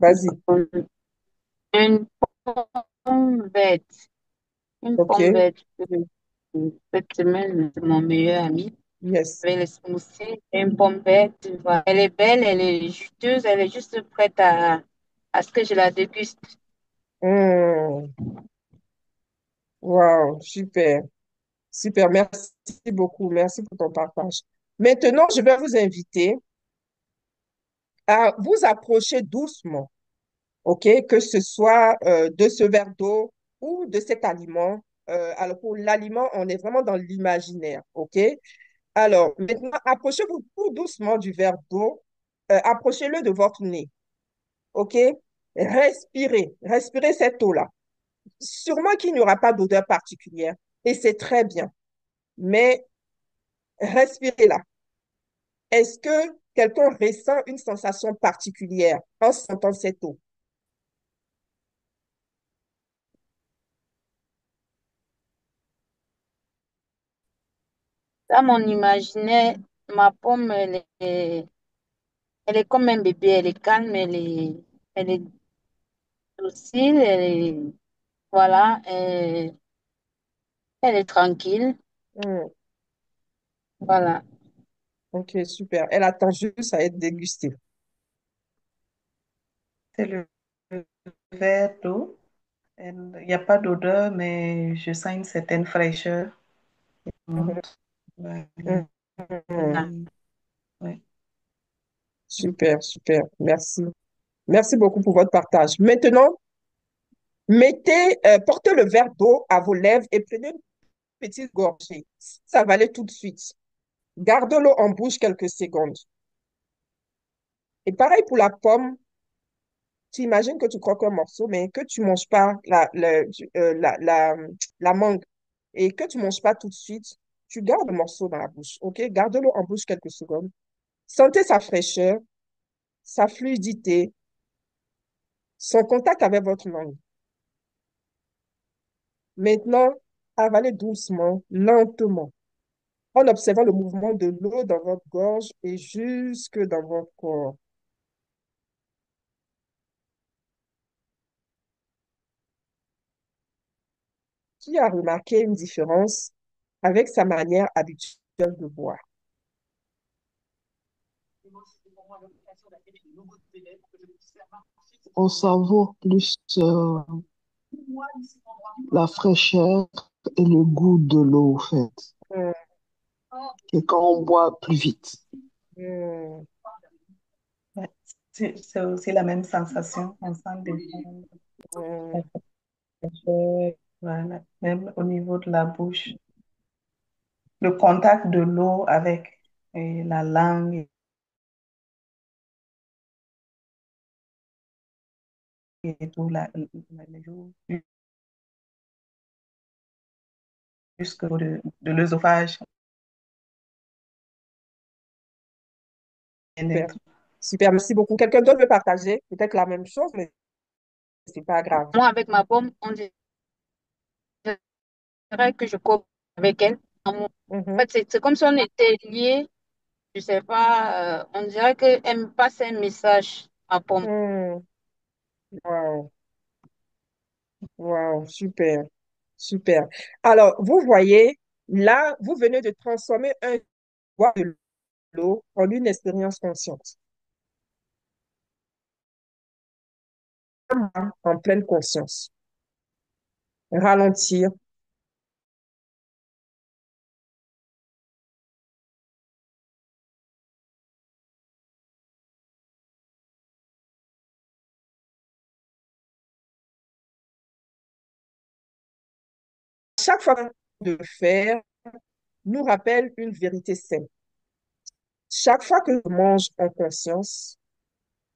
Vas-y. Une pomme verte. Une OK. pomme verte. Cette semaine, c'est mon meilleur ami. Yes. Avec les smoothies, une pomme verte. Voilà. Elle est belle, elle est juteuse, elle est juste prête à ce que je la déguste. Hmm. Wow, super. Super. Merci beaucoup. Merci pour ton partage. Maintenant, je vais vous inviter à vous approcher doucement. OK? Que ce soit de ce verre d'eau ou de cet aliment. Alors, pour l'aliment, on est vraiment dans l'imaginaire. OK? Alors, maintenant, approchez-vous tout doucement du verre d'eau. Approchez-le de votre nez. OK? Respirez. Respirez cette eau-là. Sûrement qu'il n'y aura pas d'odeur particulière et c'est très bien. Mais respirez-la. Est-ce que quelqu'un ressent une sensation particulière en sentant cette eau? Dans mon imaginaire, ma pomme, elle est comme un bébé, elle est calme, elle est docile, voilà, elle est tranquille, Hmm. voilà. Ok, super. Elle attend juste à être dégustée. C'est le verre d'eau. Il n'y a pas d'odeur, mais je sens une certaine fraîcheur. Mhm. Ouais. Mhm. Ouais. Super, super. Merci. Merci beaucoup pour votre partage. Maintenant, portez le verre d'eau à vos lèvres et prenez une petite gorgée. Ça va aller tout de suite. Garde-le en bouche quelques secondes. Et pareil pour la pomme, tu imagines que tu croques un morceau, mais que tu ne manges pas la mangue et que tu ne manges pas tout de suite, tu gardes le morceau dans la bouche, OK? Garde-le en bouche quelques secondes. Sentez sa fraîcheur, sa fluidité, son contact avec votre langue. Maintenant, avalez doucement, lentement, en observant le mouvement de l'eau dans votre gorge et jusque dans votre corps. qui a remarqué une différence avec sa manière habituelle de boire? On savoure plus la fraîcheur et le goût de l'eau, en fait. Hmm, Et quand on boit plus vite. hmm, Ouais. C'est aussi la même sensation. On sent descendre. hmm. La fraîcheur, voilà. Même au niveau de la bouche. Le contact de l'eau avec la langue et tout, jusque de l'œsophage, Super. bien-être. Super, merci beaucoup. Quelqu'un d'autre veut partager peut-être la même chose, mais c'est pas grave. Moi, avec ma pomme, on dirait que je coupe avec elle. En Mhm. fait, c'est comme si on était liés. Je sais pas, on dirait qu'elle me passe un message, ma pomme. Hmm. Wow, wow, super, super. Alors, vous voyez, là, vous venez de transformer un boire de l'eau en une expérience consciente, en pleine conscience. Ralentir. Chaque fois de le faire nous rappelle une vérité saine. Chaque fois que je mange en conscience,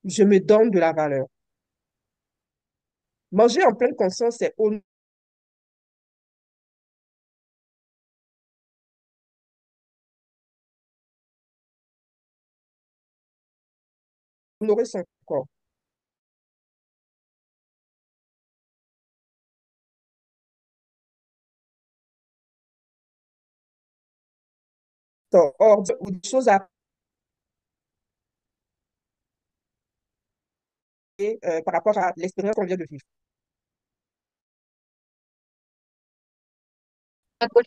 je me donne de la valeur. Manger en pleine conscience, c'est honorer son corps. Ordre ou des choses à faire par rapport à l'expérience qu'on vient de vivre.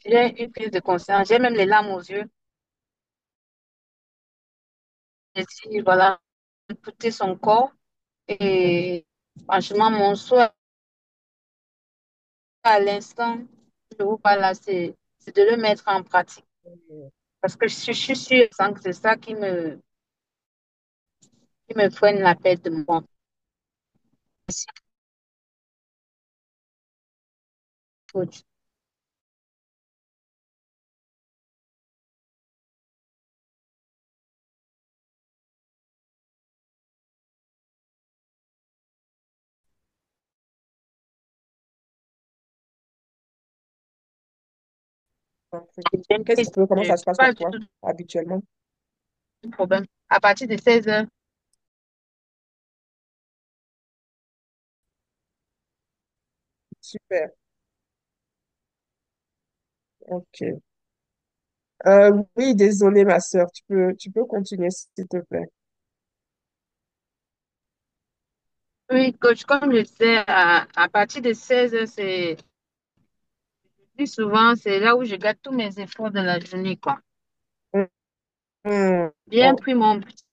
J'ai une prise de conscience, j'ai même les larmes aux yeux. Et si, voilà, écouter son corps. Et franchement, mon souhait à l'instant, je vous parle là, c'est de le mettre en pratique. Parce que je suis sûre que c'est ça qui me freine la perte de mon corps. J'ai une prise, Comment ça se passe pas pour du toi tout habituellement? de problème. À partir de 16 heures, Super. OK. Oui, désolée, ma sœur. Tu peux continuer, s'il te plaît. oui, coach, comme je disais, à partir de 16 heures, c'est plus souvent, c'est là où je garde tous mes efforts de la journée, quoi. Mm, mm. Bien Oh, pris mon petit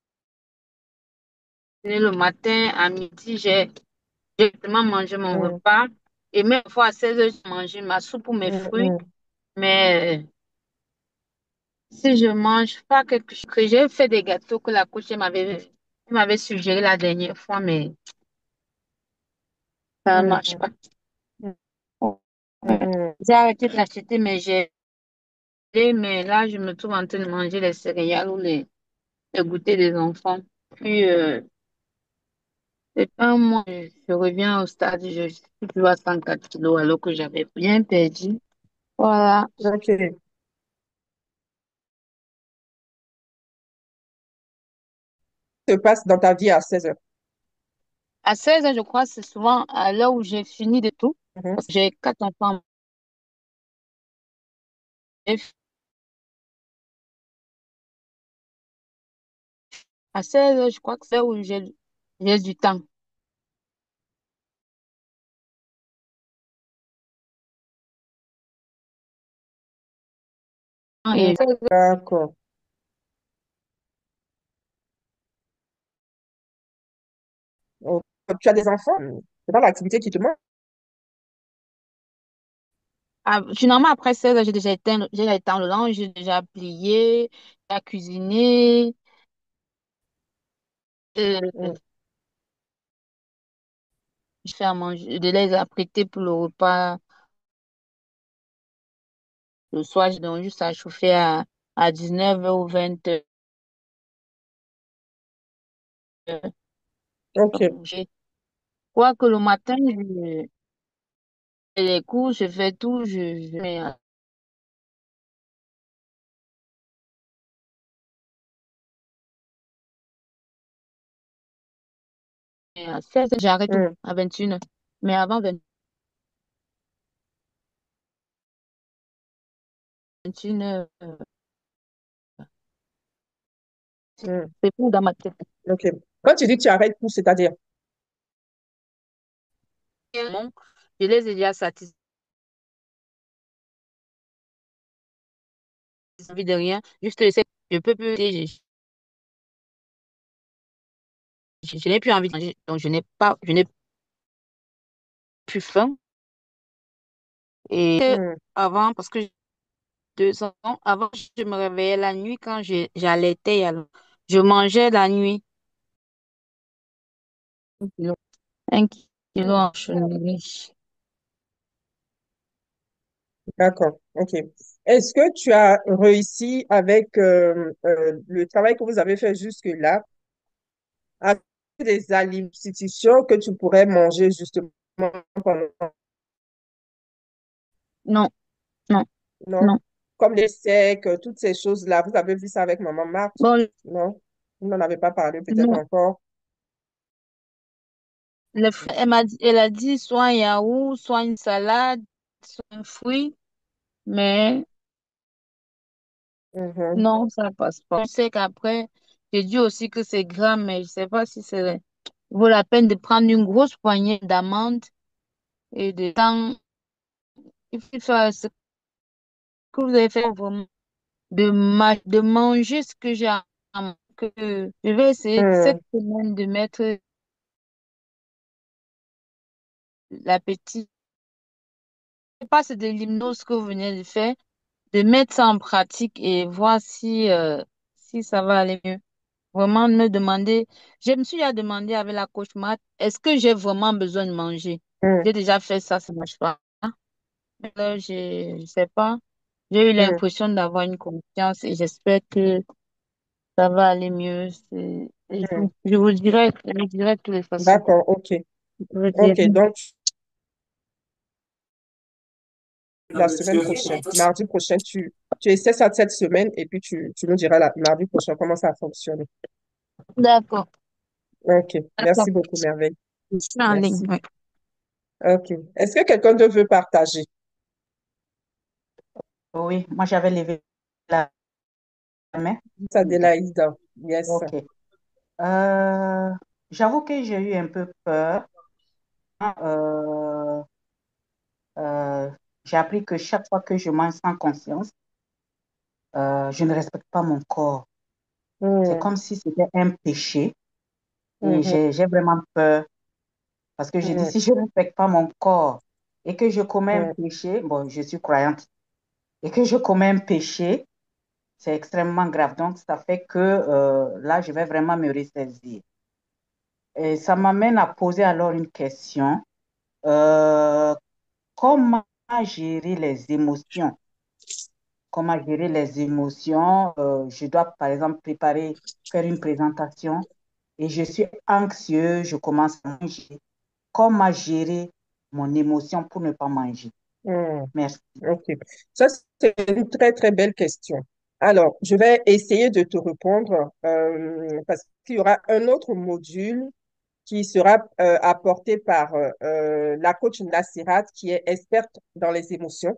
déjeuner le matin, à midi, j'ai directement mangé mon mm, repas. Et même fois à 16 heures, j'ai mangé ma soupe ou mes mm, fruits. mm, Mais si je mange pas quelque chose, que j'ai fait des gâteaux que la coach elle m'avait suggéré la dernière fois, mais ça ne marche mm, pas. Ouais. mm. J'ai arrêté d'acheter mes gelées, mais là, je me trouve en train de manger les céréales ou les goûters des enfants. Puis, c'est pas moi, je reviens au stade, je suis plus à 104 kilos alors que j'avais bien perdu. Voilà. OK. Se passe dans ta vie à 16 heures. À 16 ans, je crois, c'est souvent à l'heure où j'ai fini de tout. Mhm. Parce que j'ai 4 enfants. À 16 heures, je crois que c'est où j'ai du temps. Hmm, et d'accord. Oh, tu as des enfants? C'est pas l'activité qui te manque? finalement, après 16 heures, j'ai déjà éteint le linge, j'ai déjà plié, j'ai cuisiné, Hmm, je fais à manger, de les apprêter pour le repas. Le soir, je donne juste à chauffer à 19 h ou 20 h ok. pour manger. Quoique le matin, je fais les cours, je fais tout, je mets à 16 h, j'arrête tout Hmm, à 21 h. Mais avant 21 h, hmm, c'est tout dans ma tête. ok. Quand tu dis que tu arrêtes tout, c'est-à-dire? Bon, je les ai déjà satisfaits, envie de rien. Juste, je peux plus, je n'ai plus envie de manger, donc je n'ai plus faim. Et Hmm, avant, parce que 2 ans, avant, je me réveillais la nuit quand j'allaitais. Alors, je mangeais la nuit 1 kilo, 1 kilo hmm, en chenille. d'accord, ok. Est-ce que tu as réussi avec le travail que vous avez fait jusque-là à trouver des aliments, substitutions que tu pourrais manger justement pendant, Non, non, non? non. Comme les steaks, toutes ces choses-là. Vous avez vu ça avec Maman Marthe? Bon, Non? Vous n'en avez pas parlé peut-être non. encore. Elle a dit soit un yaourt, soit une salade, soit un fruit, mais Mhm, non, ça passe pas. Je sais qu'après, j'ai dit aussi que c'est gras, mais je sais pas si c'est vaut la peine de prendre une grosse poignée d'amandes et de temps. Il faut faire ce que vous avez fait vraiment, de manger ce que j'ai que je vais essayer cette hmm, semaine de mettre l'appétit. Je sais pas, c'est de l'hypnose que vous venez de faire, de mettre ça en pratique et voir si ça va aller mieux. Vraiment me demander, je me suis déjà demandé avec la coach Matt, est-ce que j'ai vraiment besoin de manger? hmm, J'ai déjà fait ça, ça marche pas. Là, je sais pas. J'ai eu hmm, l'impression d'avoir une confiance et j'espère que ça va aller mieux. Et hmm. je vous dirai de toutes les façons. D'accord, ok. Je vous Ok, dirai. donc la semaine prochaine, mardi prochain, tu essaies ça cette semaine et puis tu nous diras mardi prochain comment ça a fonctionné. D'accord, Ok, d'accord. merci beaucoup, Merveille. Je suis en ligne, Merci. oui. Ok. Est-ce que quelqu'un d'autre veut partager? Oui, moi j'avais levé la main. Adélaïde, yes. Ok. Euh, J'avoue que j'ai eu un peu peur. Euh, euh, j'ai appris que chaque fois que je mange sans conscience, je ne respecte pas mon corps. C'est Hmm, comme si c'était un péché et mhm, j'ai vraiment peur parce que je dis hmm, si je ne respecte pas mon corps et que je commets un hmm, péché, bon, je suis croyante, et que je commets un péché, c'est extrêmement grave. Donc, ça fait que là, je vais vraiment me ressaisir. Et ça m'amène à poser alors une question. Euh, Comment gérer les émotions? Comment gérer les émotions? Je dois, par exemple, faire une présentation et je suis anxieux, je commence à manger. Comment gérer mon émotion pour ne pas manger? hmm. Merci. Ok. Ça, c'est une très, très belle question. Alors, je vais essayer de te répondre parce qu'il y aura un autre module qui sera apporté par la coach Nassirat, qui est experte dans les émotions.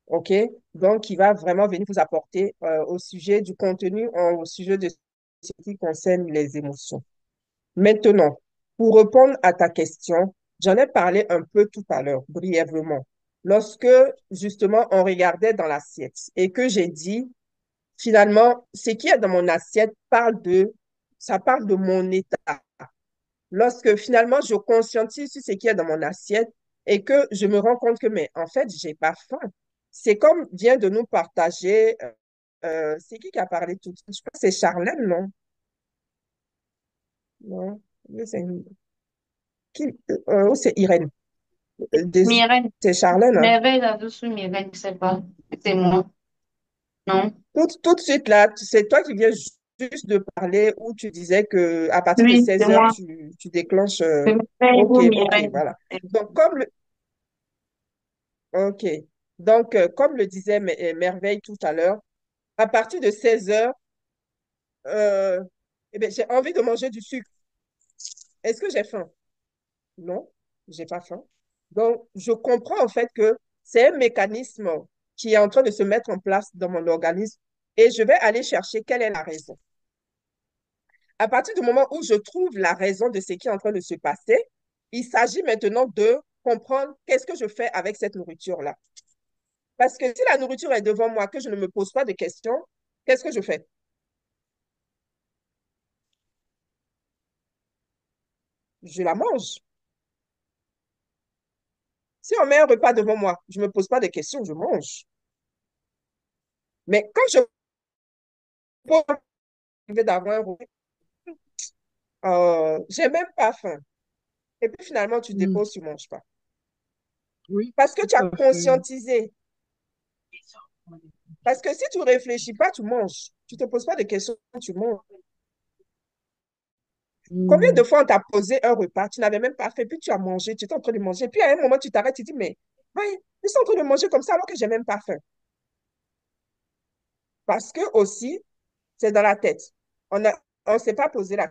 OK? Donc, il va vraiment venir vous apporter au sujet du contenu, au sujet de ce qui concerne les émotions. Maintenant, pour répondre à ta question, j'en ai parlé un peu tout à l'heure, brièvement. lorsque justement on regardait dans l'assiette et que j'ai dit, finalement, ce qui est dans mon assiette ça parle de mon état. Lorsque finalement je conscientise sur ce qui est dans mon assiette et que je me rends compte que, mais en fait, j'ai pas faim. C'est comme vient de nous partager, c'est qui a parlé tout de suite? Je crois que c'est Charlène, non? Non, ou c'est Irène. Mireille, C'est Charlène, hein? merveille là-dessous, Mireille, je sais pas. C'est moi. Non. Tout de suite là, c'est toi qui viens juste de parler où tu disais que à partir de Oui, c'est 16 heures, moi. tu déclenches. C'est merveille Ok, ou ok, Mireille. voilà. Donc, ok. Donc, comme le disait Merveille tout à l'heure, à partir de 16 heures, euh, eh bien, j'ai envie de manger du sucre. Est-ce que j'ai faim? Non, j'ai pas faim. Donc, je comprends en fait que c'est un mécanisme qui est en train de se mettre en place dans mon organisme et je vais aller chercher quelle est la raison. À partir du moment où je trouve la raison de ce qui est en train de se passer, il s'agit maintenant de comprendre qu'est-ce que je fais avec cette nourriture-là. Parce que si la nourriture est devant moi, que je ne me pose pas de questions, qu'est-ce que je fais? Je la mange. Si on met un repas devant moi, je ne me pose pas de questions, je mange. Mais quand je pose d'avoir un repas, j'ai même pas faim. Et puis finalement, tu Hmm. déposes, tu ne manges pas. Oui, Parce que tout tu as à fait. conscientisé. Parce que si tu ne réfléchis pas, tu manges. Tu ne te poses pas de questions, tu manges. Combien de Hmm. fois on t'a posé un repas, tu n'avais même pas fait, puis tu as mangé, tu étais en train de manger, puis à un moment tu t'arrêtes, tu dis, mais oui, je suis en train de manger comme ça alors que j'ai même pas faim. Parce que aussi, c'est dans la tête. On s'est pas posé la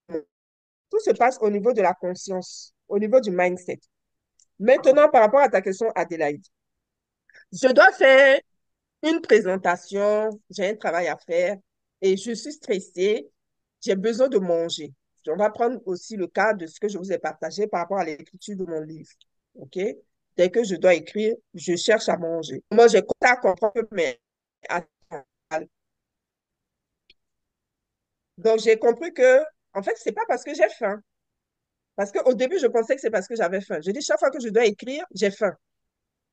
question. Tout se passe au niveau de la conscience, au niveau du mindset. Maintenant, par rapport à ta question, Adélaïde, je dois faire une présentation, j'ai un travail à faire et je suis stressée, j'ai besoin de manger. On va prendre aussi le cas de ce que je vous ai partagé par rapport à l'écriture de mon livre. OK? Dès que je dois écrire, je cherche à manger. Moi, j'ai commencé à comprendre que donc, j'ai compris que, en fait, c'est pas parce que j'ai faim. Parce qu'au début, je pensais que c'est parce que j'avais faim. Je dis, chaque fois que je dois écrire, j'ai faim.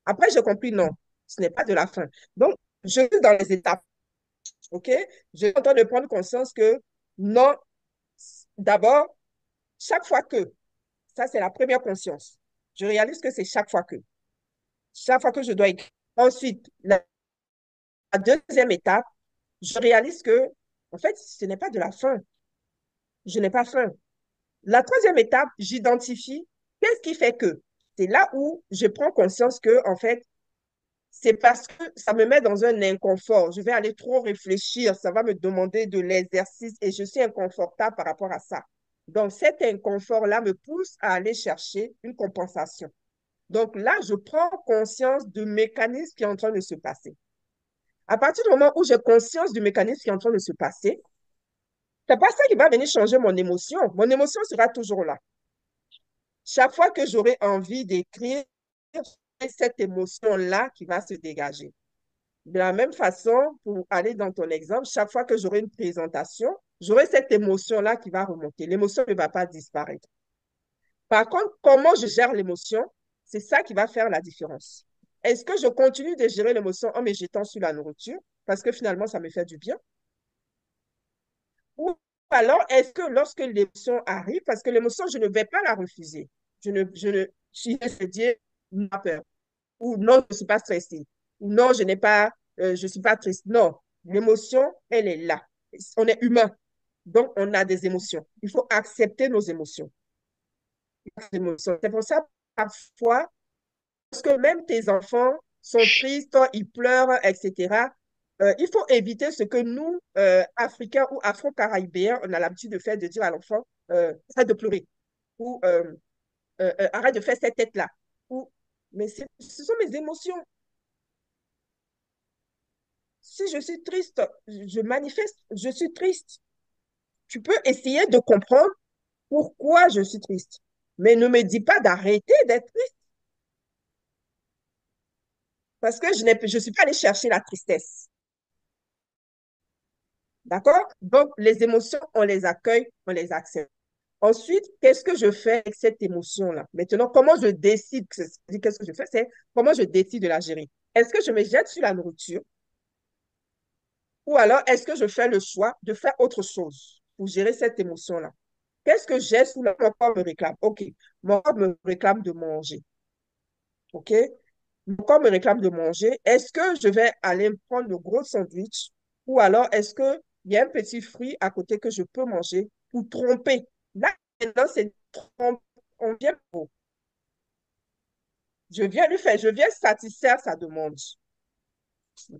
Après, j'ai compris, non, ce n'est pas de la faim. Donc, je suis dans les étapes. OK? Je suis en train de prendre conscience que non, d'abord, chaque fois que, ça c'est la première conscience, je réalise que c'est chaque fois que je dois écrire. Ensuite, la deuxième étape, je réalise que, en fait, ce n'est pas de la faim. Je n'ai pas faim. La troisième étape, j'identifie qu'est-ce qui fait que. C'est là où je prends conscience que, en fait, c'est parce que ça me met dans un inconfort. Je vais aller trop réfléchir, ça va me demander de l'exercice et je suis inconfortable par rapport à ça. Donc, cet inconfort-là me pousse à aller chercher une compensation. Donc là, je prends conscience du mécanisme qui est en train de se passer. À partir du moment où j'ai conscience du mécanisme qui est en train de se passer, c'est pas ça qui va venir changer mon émotion. Mon émotion sera toujours là. Chaque fois que j'aurai envie d'écrire, c'est cette émotion-là qui va se dégager. De la même façon, pour aller dans ton exemple, chaque fois que j'aurai une présentation, j'aurai cette émotion-là qui va remonter. L'émotion ne va pas disparaître. Par contre, comment je gère l'émotion, c'est ça qui va faire la différence. Est-ce que je continue de gérer l'émotion en me jetant sur la nourriture parce que finalement, ça me fait du bien? Ou alors, est-ce que lorsque l'émotion arrive, parce que l'émotion, je ne vais pas la refuser. Si je dis, ma peur, ou non, je ne suis pas stressée, ou non, je ne suis pas triste. Non, l'émotion, elle est là. On est humain, donc on a des émotions. Il faut accepter nos émotions. C'est pour ça, parfois, parce que même tes enfants sont tristes, ils pleurent, etc., il faut éviter ce que nous, Africains ou Afro-Caribéens, on a l'habitude de faire, de dire à l'enfant, arrête de pleurer, ou arrête de faire cette tête-là. Ou, mais ce sont mes émotions. Si je suis triste, je manifeste, je suis triste. Tu peux essayer de comprendre pourquoi je suis triste. Mais ne me dis pas d'arrêter d'être triste. Parce que je suis pas allée chercher la tristesse. D'accord? Donc, les émotions, on les accueille, on les accepte. Ensuite, qu'est-ce que je fais avec cette émotion-là? Maintenant, comment je décide, qu'est-ce que je fais, c'est comment je décide de la gérer. Est-ce que je me jette sur la nourriture ou alors est-ce que je fais le choix de faire autre chose pour gérer cette émotion-là? Qu'est-ce que j'ai sous la mon corps me réclame? OK, mon corps me réclame de manger. OK? Mon corps me réclame de manger. Est-ce que je vais aller me prendre le gros sandwich ou alors est-ce qu'il y a un petit fruit à côté que je peux manger pour tromper? Là, maintenant, c'est tromper. On vient pour. Je viens satisfaire sa demande.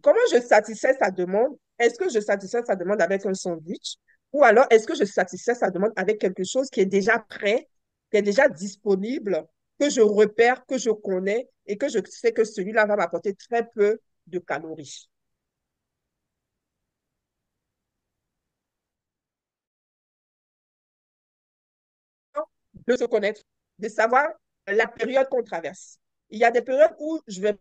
Comment je satisfais sa demande? Est-ce que je satisfais sa demande avec un sandwich ou alors est-ce que je satisfais sa demande avec quelque chose qui est déjà prêt, qui est déjà disponible, que je repère, que je connais et que je sais que celui-là va m'apporter très peu de calories. De se connaître, de savoir la période qu'on traverse. Il y a des périodes où je vais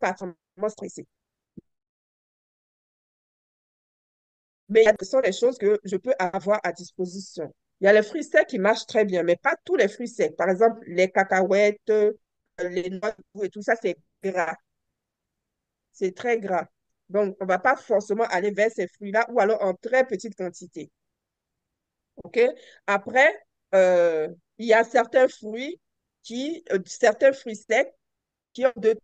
pas vraiment stressée. Mais il y a ce sont des choses que je peux avoir à disposition. Il y a les fruits secs qui marchent très bien, mais pas tous les fruits secs. Par exemple, les cacahuètes, les noix et tout ça, c'est gras. C'est très gras. Donc, on ne va pas forcément aller vers ces fruits-là ou alors en très petite quantité. OK? Après, euh, il y a certains fruits secs qui ont de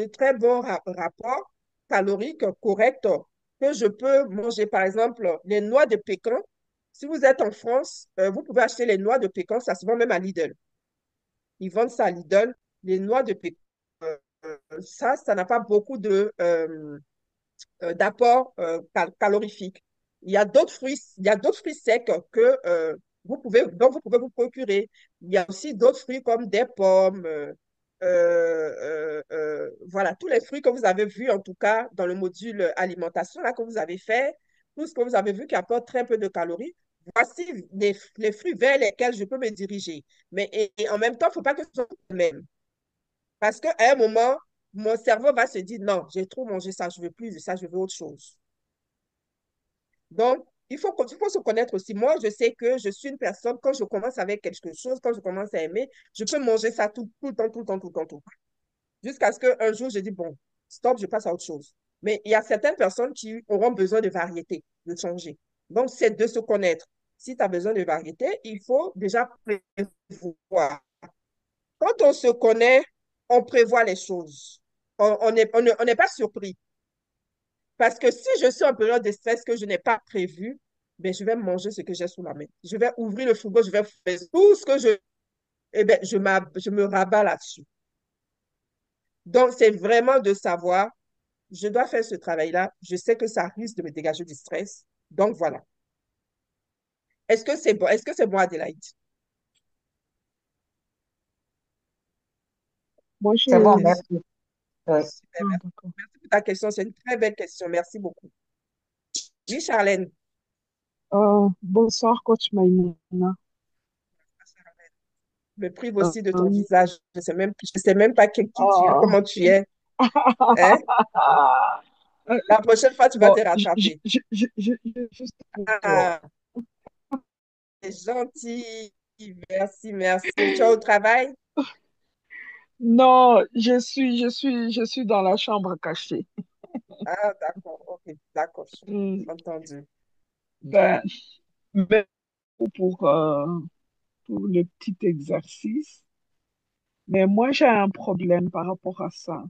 très bons rapports caloriques corrects que je peux manger. Par exemple, les noix de pécan. Si vous êtes en France, vous pouvez acheter les noix de pécan, ça se vend même à Lidl. Ils vendent ça à Lidl. Les noix de pécan, ça n'a pas beaucoup d'apport calorifique. Il y a d'autres fruits secs que dont vous pouvez vous procurer. Il y a aussi d'autres fruits comme des pommes, voilà, tous les fruits que vous avez vus en tout cas dans le module alimentation là que vous avez fait, tout ce que vous avez vu qui apporte très peu de calories. Voici les fruits vers lesquels je peux me diriger. Mais et en même temps, il ne faut pas que ce soit le même. Parce qu'à un moment, mon cerveau va se dire, non, j'ai trop mangé ça, je ne veux plus de ça, je veux autre chose. Donc, il faut se connaître aussi. Moi, je sais que je suis une personne, quand je commence avec quelque chose, quand je commence à aimer, je peux manger ça tout le temps, tout le temps, tout le temps, tout le temps. Jusqu'à ce qu'un jour, je dis, bon, stop, je passe à autre chose. Mais il y a certaines personnes qui auront besoin de variété, de changer. Donc, c'est de se connaître. Si tu as besoin de variété, il faut déjà prévoir. Quand on se connaît, on prévoit les choses. On n'est pas surpris. Parce que si je suis en période de stress que je n'ai pas prévu, ben, je vais manger ce que j'ai sous la main. Je vais ouvrir le frigo, je vais faire tout ce que je... Eh ben, je me rabats là-dessus. Donc, c'est vraiment de savoir, je dois faire ce travail-là. Je sais que ça risque de me dégager du stress. Donc, voilà. Est-ce que c'est bon? Est-ce que c'est bon, Adélaïde? Moi, C'est bon, j'ai... merci. Oui. Super, Ah, merci. d'accord. Merci pour ta question. C'est une très belle question. Merci beaucoup. Oui, Charlène. Bonsoir, coach Maïmouna. Je me prive Euh, aussi de ton visage. Je sais même pas qui tu es, oh. comment tu es. Hein? La prochaine fois, tu vas Bon, te rattraper. juste pour toi. Ah, c'est gentil. Merci, merci. Tu es au travail? Non, je suis dans la chambre cachée. Ah, d'accord. Ok, d'accord. Hmm, Entendu. Ben, merci pour le petit exercice. Mais moi, j'ai un problème par rapport à ça.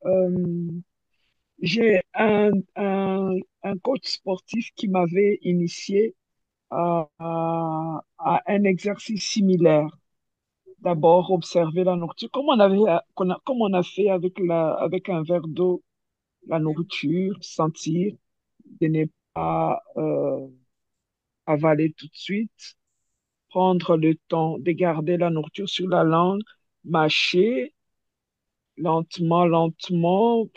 Euh, j'ai un coach sportif qui m'avait initié à un exercice similaire. D'abord, observer la nourriture, comme on a fait avec avec un verre d'eau, la nourriture, sentir, de ne pas avaler tout de suite, prendre le temps de garder la nourriture sur la langue, mâcher lentement, lentement.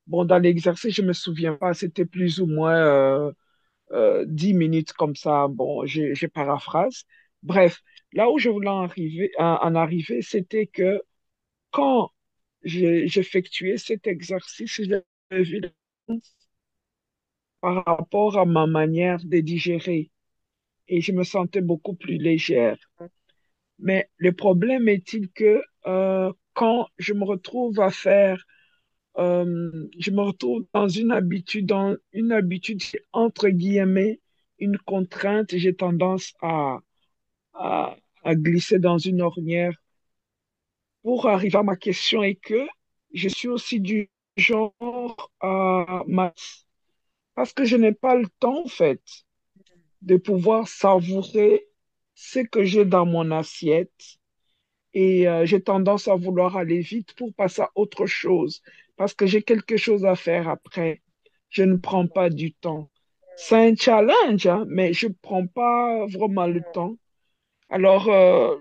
Bon, dans l'exercice, je me souviens pas, c'était plus ou moins 10 minutes comme ça. Bon, je paraphrase. Bref, là où je voulais en arriver, c'était que quand j'effectuais cet exercice, j'avais vu la différence par rapport à ma manière de digérer et je me sentais beaucoup plus légère. Mais le problème est-il que quand je me retrouve à faire, je me retrouve dans une habitude, entre guillemets, une contrainte, j'ai tendance à glisser dans une ornière. Pour arriver à ma question est que je suis aussi du genre à parce que je n'ai pas le temps, en fait, de pouvoir savourer ce que j'ai dans mon assiette. Et j'ai tendance à vouloir aller vite pour passer à autre chose, parce que j'ai quelque chose à faire après. Je ne prends pas du temps. C'est un challenge, hein, mais je ne prends pas vraiment le temps. Alors,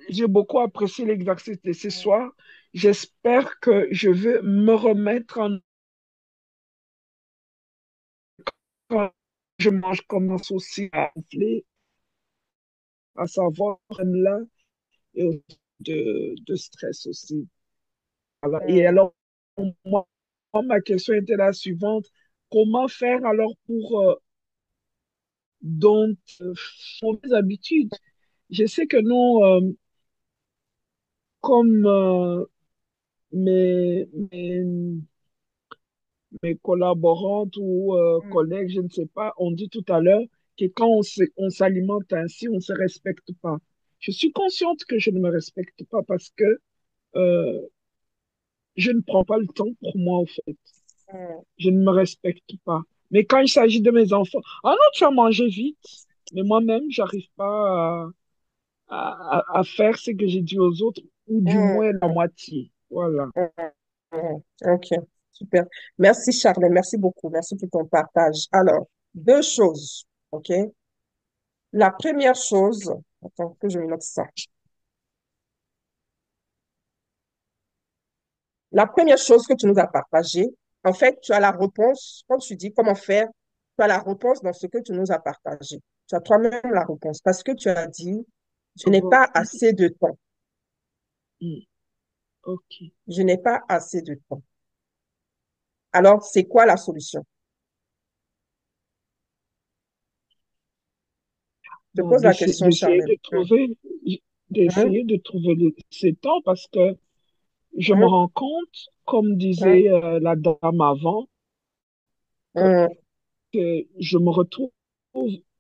j'ai beaucoup apprécié l'exercice de ce soir. J'espère que je vais me remettre en... Quand je mange, commence aussi à gonfler, à savoir là et de stress aussi. Voilà. Et Mm. alors, moi, ma question était la suivante. Comment faire alors pour donc mauvaises habitudes? Je sais que nous, comme mes, mes, mes collaborantes ou collègues, je ne sais pas, on dit tout à l'heure que quand on s'alimente ainsi, on ne se respecte pas. Je suis consciente que je ne me respecte pas parce que euh, je ne prends pas le temps pour moi, en fait. Mm. Je ne me respecte pas. Mais quand il s'agit de mes enfants, ah non, tu as mangé vite. Mais moi-même, j'arrive pas à faire ce que j'ai dit aux autres, ou du Mm. moins la moitié. Voilà. Mm. Mm. Ok, super. Merci Charles, merci beaucoup. Merci pour ton partage. Alors, deux choses, ok? La première chose, attends que je note ça. La première chose que tu nous as partagée, en fait, tu as la réponse, quand tu dis comment faire, tu as la réponse dans ce que tu nous as partagé. Tu as toi-même la réponse parce que tu as dit, je n'ai Bon, pas assez de temps. mm, ok. Je n'ai pas assez de temps. Alors, c'est quoi la solution? Je te Bon, pose la question, Charlène. Hum, d'essayer de trouver ces temps parce que je me hum, rends compte, comme hum, disait la dame avant, hum, que je me retrouve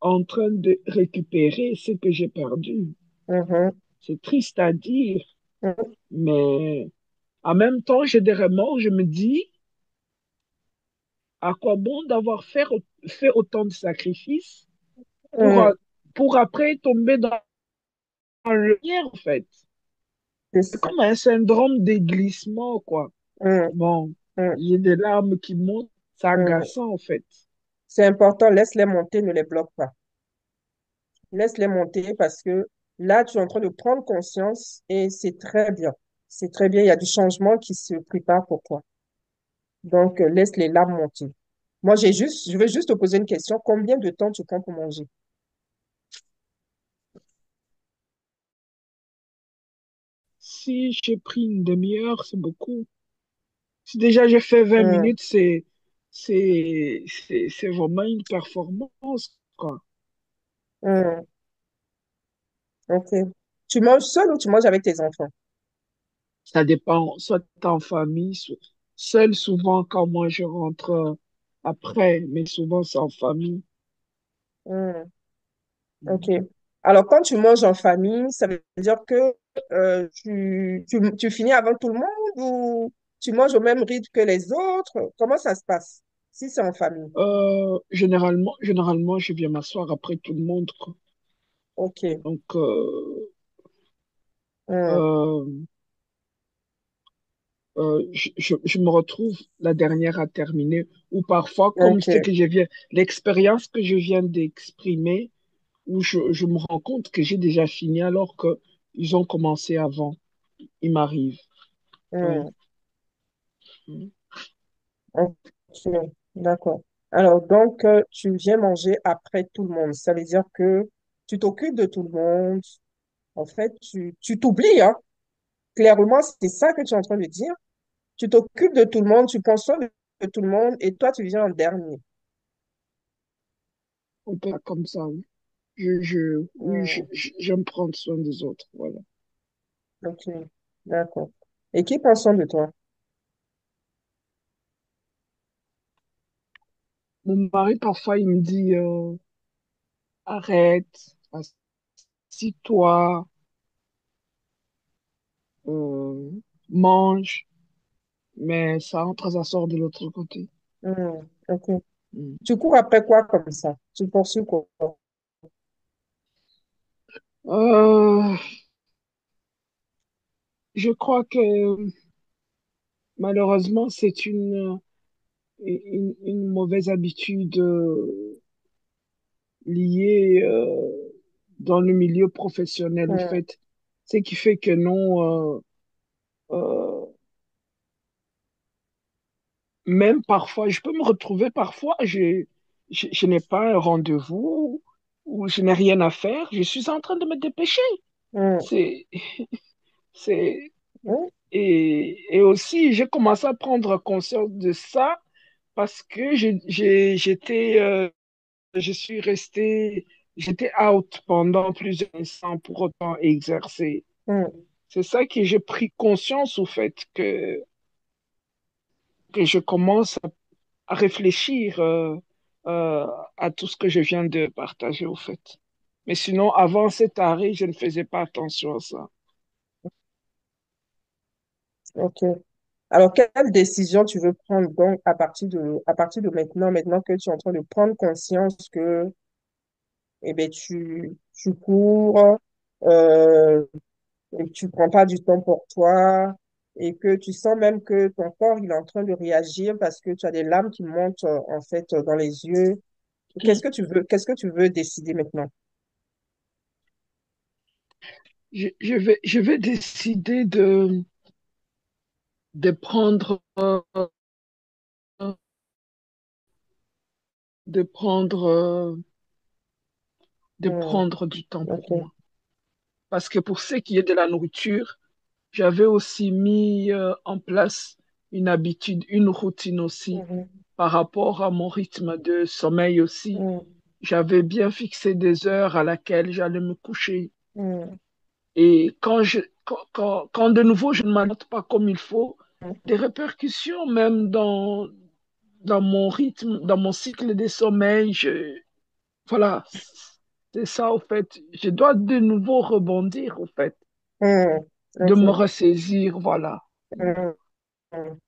en train de récupérer ce que j'ai perdu. hum, C'est triste à dire, hum, mais en même temps, j'ai des remords. Je me dis, à quoi bon d'avoir fait autant de sacrifices pour, hum. pour après tomber dans le lien, en fait. C'est C'est ça. comme un syndrome de glissement, quoi. Hum, Bon, hum, j'ai des larmes qui montent, c'est hum. agaçant, en fait. C'est important, laisse-les monter, ne les bloque pas. Laisse-les monter parce que là, tu es en train de prendre conscience et c'est très bien. C'est très bien, il y a du changement qui se prépare pour toi. Donc, laisse les larmes monter. Moi, je vais juste te poser une question. Combien de temps tu prends pour manger? Si j'ai pris une demi-heure, c'est beaucoup. Si déjà j'ai fait 20 Hum, minutes, c'est vraiment une performance, quoi. hum, ok. Tu manges seul ou tu manges avec tes enfants? Ça dépend, soit t'es en famille, seul souvent quand moi je rentre après, mais souvent c'est en famille. Hum, ok. Alors, quand tu manges en famille, ça veut dire que tu finis avant tout le monde ou tu manges au même rythme que les autres? Comment ça se passe si c'est en famille? Généralement, je viens m'asseoir après tout le monde, quoi. Ok. Donc, Hum, euh, je me retrouve la dernière à terminer, ou parfois, comme ce ok. que l'expérience que je viens d'exprimer, où je me rends compte que j'ai déjà fini alors que ils ont commencé avant. Il m'arrive. Oui. Hum, ok. D'accord. Alors, donc, tu viens manger après tout le monde. Ça veut dire que tu t'occupes de tout le monde. En fait, tu t'oublies, hein. Clairement, c'est ça que tu es en train de dire. Tu t'occupes de tout le monde, tu prends soin de tout le monde et toi, tu viens en dernier. On peut pas comme ça, oui. Oui, Hmm, j'aime prendre soin des autres, voilà. ok, d'accord. Et qui prend soin de toi? Mon mari, parfois, il me dit, arrête, assis-toi, euh, mange, mais ça sort de l'autre côté. Hmm, ok. Mm. Tu cours après quoi comme ça? Tu poursuis quoi? Euh, je crois que malheureusement, c'est une mauvaise habitude liée dans le milieu professionnel, au Hmm, fait. Ce qui fait que non, euh, même parfois, je peux me retrouver parfois, je n'ai pas un rendez-vous ou je n'ai rien à faire, je suis en train de me dépêcher. hmm, C'est, c'est, hmm, et aussi, j'ai commencé à prendre conscience de ça parce que je suis resté, j'étais out pendant plusieurs années sans pour autant exercer. hmm. C'est ça que j'ai pris conscience au fait que je commence à réfléchir euh, à tout ce que je viens de partager au fait. Mais sinon, avant cet arrêt, je ne faisais pas attention à ça. Ok. Alors, quelle décision tu veux prendre donc à partir de maintenant, maintenant que tu es en train de prendre conscience que eh ben, tu cours et que tu prends pas du temps pour toi et que tu sens même que ton corps il est en train de réagir parce que tu as des larmes qui montent en fait dans les yeux. Qu'est-ce que tu veux décider maintenant? Je vais décider de prendre, de prendre, de Hmm, prendre du temps pour ok. moi. Parce que pour ce qui est de la nourriture, j'avais aussi mis en place une habitude, une routine aussi Mhm, par rapport à mon rythme de sommeil aussi. hmm, J'avais bien fixé des heures à laquelle j'allais me coucher. hmm, Et quand de nouveau je ne m'alimente pas comme il faut, hmm, des répercussions même dans mon rythme, dans mon cycle de sommeil, voilà, c'est ça au fait. Je dois de nouveau rebondir au fait, hmm, de me ok. ressaisir, voilà. Hmm, hmm.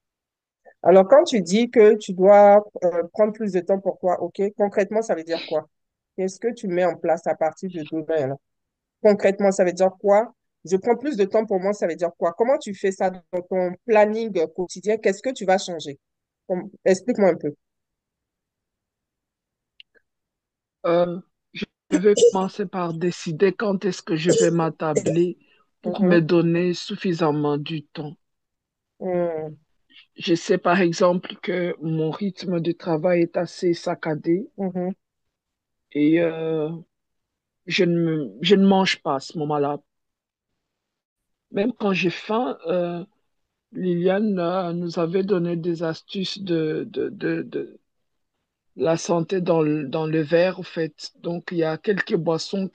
Alors, quand tu dis que tu dois prendre plus de temps pour toi, ok, concrètement, ça veut dire quoi? Qu'est-ce que tu mets en place à partir de demain, là? Concrètement, ça veut dire quoi? Je prends plus de temps pour moi, ça veut dire quoi? Comment tu fais ça dans ton planning quotidien? Qu'est-ce que tu vas changer? Explique-moi un peu. Euh, je vais commencer par décider quand est-ce que je vais m'attabler pour me Mhm, donner suffisamment du temps. mhm, Je sais par exemple que mon rythme de travail est assez saccadé mhm, et je ne mange pas à ce moment-là. Même quand j'ai faim, Liliane nous avait donné des astuces de la santé dans le verre, en fait. Donc, il y a quelques boissons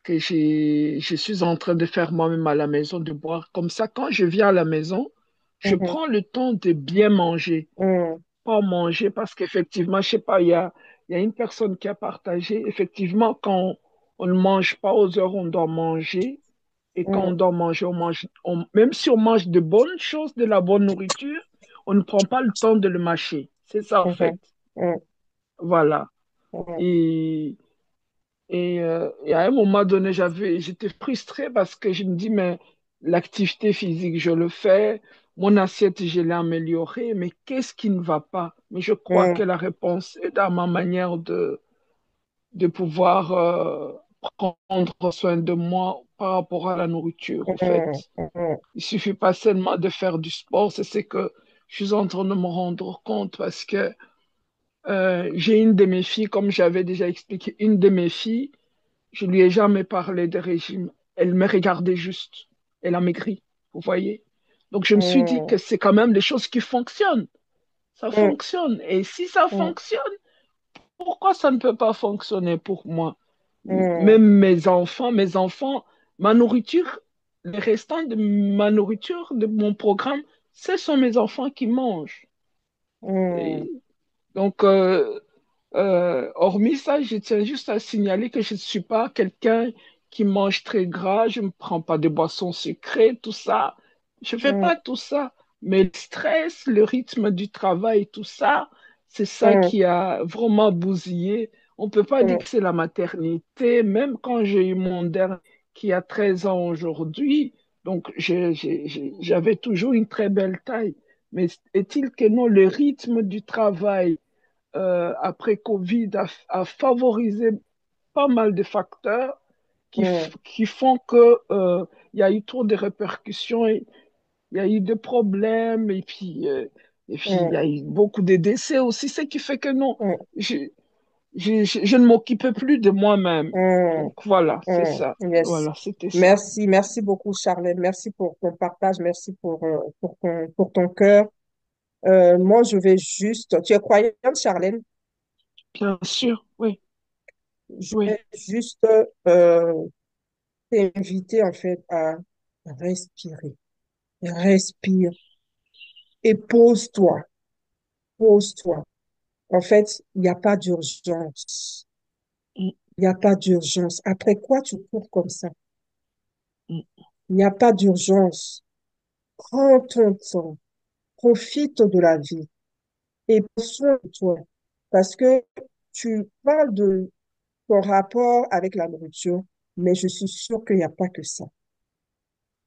je suis en train de faire moi-même à la maison, de boire. Comme ça, quand je viens à la maison, je mhm, prends le temps de bien manger. mhm, Pas manger parce qu'effectivement, je sais pas, il y a une personne qui a partagé, effectivement, quand on ne mange pas aux heures où on doit manger, et quand on mhm, doit manger, même si on mange de bonnes choses, de la bonne nourriture, on ne prend pas le temps de le mâcher. C'est ça, en fait. mhm, mhm, Voilà. mhm, Et, et à un moment donné, j'étais frustrée parce que je me dis, mais l'activité physique, je le fais, mon assiette, je l'ai améliorée, mais qu'est-ce qui ne va pas? Mais je crois que mhm, la réponse est dans ma manière de pouvoir prendre soin de moi par rapport à la nourriture, en mhm, fait. mhm, Il suffit pas seulement de faire du sport, c'est ce que je suis en train de me rendre compte parce que J'ai une de mes filles, comme j'avais déjà expliqué, une de mes filles, je lui ai jamais parlé de régime. Elle me regardait juste. Elle a maigri, vous voyez. Donc je me suis dit Mm, que c'est quand même des choses qui fonctionnent. Ça mm, fonctionne. Et si ça mm, fonctionne, pourquoi ça ne peut pas fonctionner pour moi? mm, Même mes enfants, ma nourriture, les restants de ma nourriture, de mon programme, ce sont mes enfants qui mangent. mm, Et donc, hormis ça, je tiens juste à signaler que je ne suis pas quelqu'un qui mange très gras, je ne prends pas de boissons sucrées, tout ça. Je ne fais mm, pas tout ça. Mais le stress, le rythme du travail, tout ça, c'est ça mm, qui a vraiment bousillé. On ne peut pas dire mm, que c'est la maternité, même quand j'ai eu mon dernier qui a 13 ans aujourd'hui, donc j'avais toujours une très belle taille. Mais est-il que non, le rythme du travail après Covid a favorisé pas mal de facteurs mm, qui font que il y a eu trop de répercussions, et il y a eu des problèmes et puis il y mm, a eu beaucoup de décès aussi, ce qui fait que non, mm, je, je ne m'occupais plus de moi-même. mm, Donc voilà, c'est mm. ça. Yes. Voilà, c'était ça. Merci, merci beaucoup, Charlène. Merci pour ton partage. Merci pour ton cœur. Moi, je vais juste. Tu es croyante, Charlène? Bien sûr, oui, Je oui. vais juste t'inviter, en fait, à respirer. Respire et pose-toi. Pose-toi. En fait, il n'y a pas d'urgence. Mm, Il n'y a pas d'urgence. Après quoi tu cours comme ça? mm, Il n'y a pas d'urgence. Prends ton temps. Profite de la vie et prends soin de toi. Parce que tu parles de ton rapport avec la nourriture, mais je suis sûre qu'il n'y a pas que ça.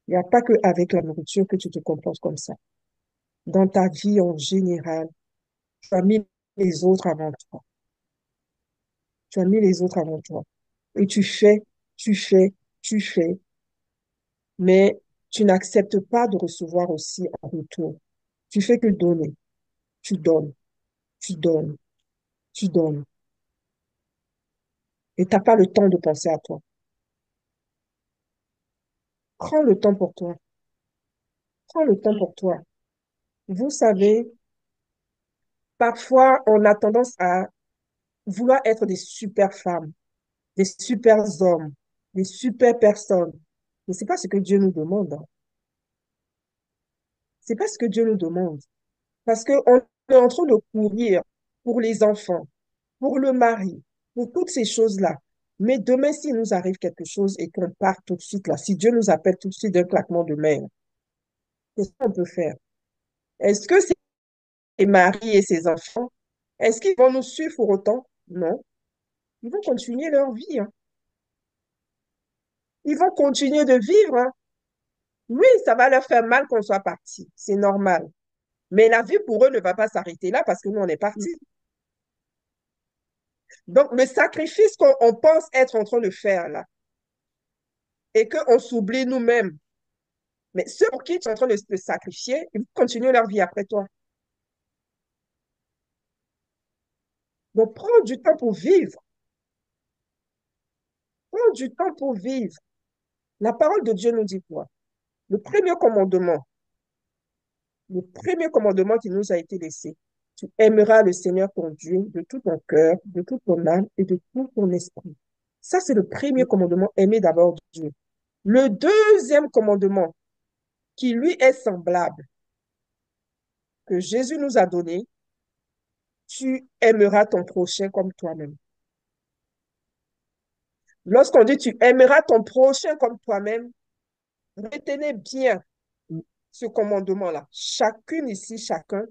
Il n'y a pas que avec la nourriture que tu te comportes comme ça. Dans ta vie en général, tu as mis les autres avant toi. Tu as mis les autres avant toi. Et tu fais, tu fais, mais tu n'acceptes pas de recevoir aussi en retour. Tu fais que donner. Tu donnes, tu donnes, tu donnes. Et tu n'as pas le temps de penser à toi. Prends le temps pour toi. Prends le temps mm, pour toi. Vous savez, parfois, on a tendance à vouloir être des super femmes, des super hommes, des super personnes. Mais c'est pas ce que Dieu nous demande, hein. C'est pas ce que Dieu nous demande. Parce qu'on est en train de courir pour les enfants, pour le mari, pour toutes ces choses-là. Mais demain, s'il nous arrive quelque chose et qu'on part tout de suite là, si Dieu nous appelle tout de suite d'un claquement de main, qu'est-ce qu'on peut faire? Est-ce que ces maris et ces enfants, est-ce qu'ils vont nous suivre pour autant? Non. Ils vont continuer leur vie, hein. Ils vont continuer de vivre, hein. Oui, ça va leur faire mal qu'on soit parti. C'est normal. Mais la vie pour eux ne va pas s'arrêter là parce que nous, on est mm, partis. Donc, le sacrifice qu'on pense être en train de faire là, et qu'on s'oublie nous-mêmes. Mais ceux pour qui tu es en train de te sacrifier, ils vont continuer leur vie après toi. Donc, prends du temps pour vivre. Prends du temps pour vivre. La parole de Dieu nous dit quoi? Le premier commandement, le premier commandement qui nous a été laissé, tu aimeras le Seigneur ton Dieu de tout ton cœur, de toute ton âme et de tout ton esprit. Ça, c'est le premier mm, commandement, aimer d'abord Dieu. Le deuxième commandement, qui lui est semblable, que Jésus nous a donné, tu aimeras ton prochain comme toi-même. Lorsqu'on dit tu aimeras ton prochain comme toi-même, retenez bien mm. ce commandement-là. Chacune ici, chacun,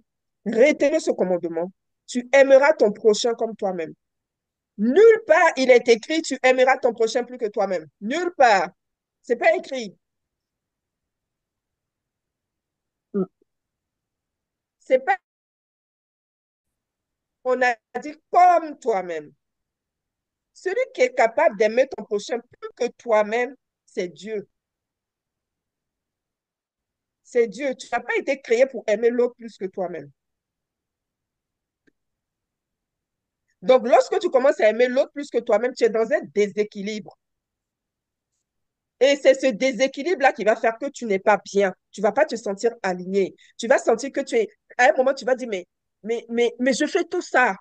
retenez ce commandement. Tu aimeras ton prochain comme toi-même. Nulle part il est écrit tu aimeras ton prochain plus que toi-même. Nulle part. C'est pas écrit. Mm. C'est pas. On a dit comme toi-même. Celui qui est capable d'aimer ton prochain plus que toi-même, c'est Dieu. C'est Dieu. Tu n'as pas été créé pour aimer l'autre plus que toi-même. Donc, lorsque tu commences à aimer l'autre plus que toi-même, tu es dans un déséquilibre. Et c'est ce déséquilibre-là qui va faire que tu n'es pas bien. Tu ne vas pas te sentir aligné. Tu vas sentir que tu es... À un moment, tu vas dire, mais je fais tout ça.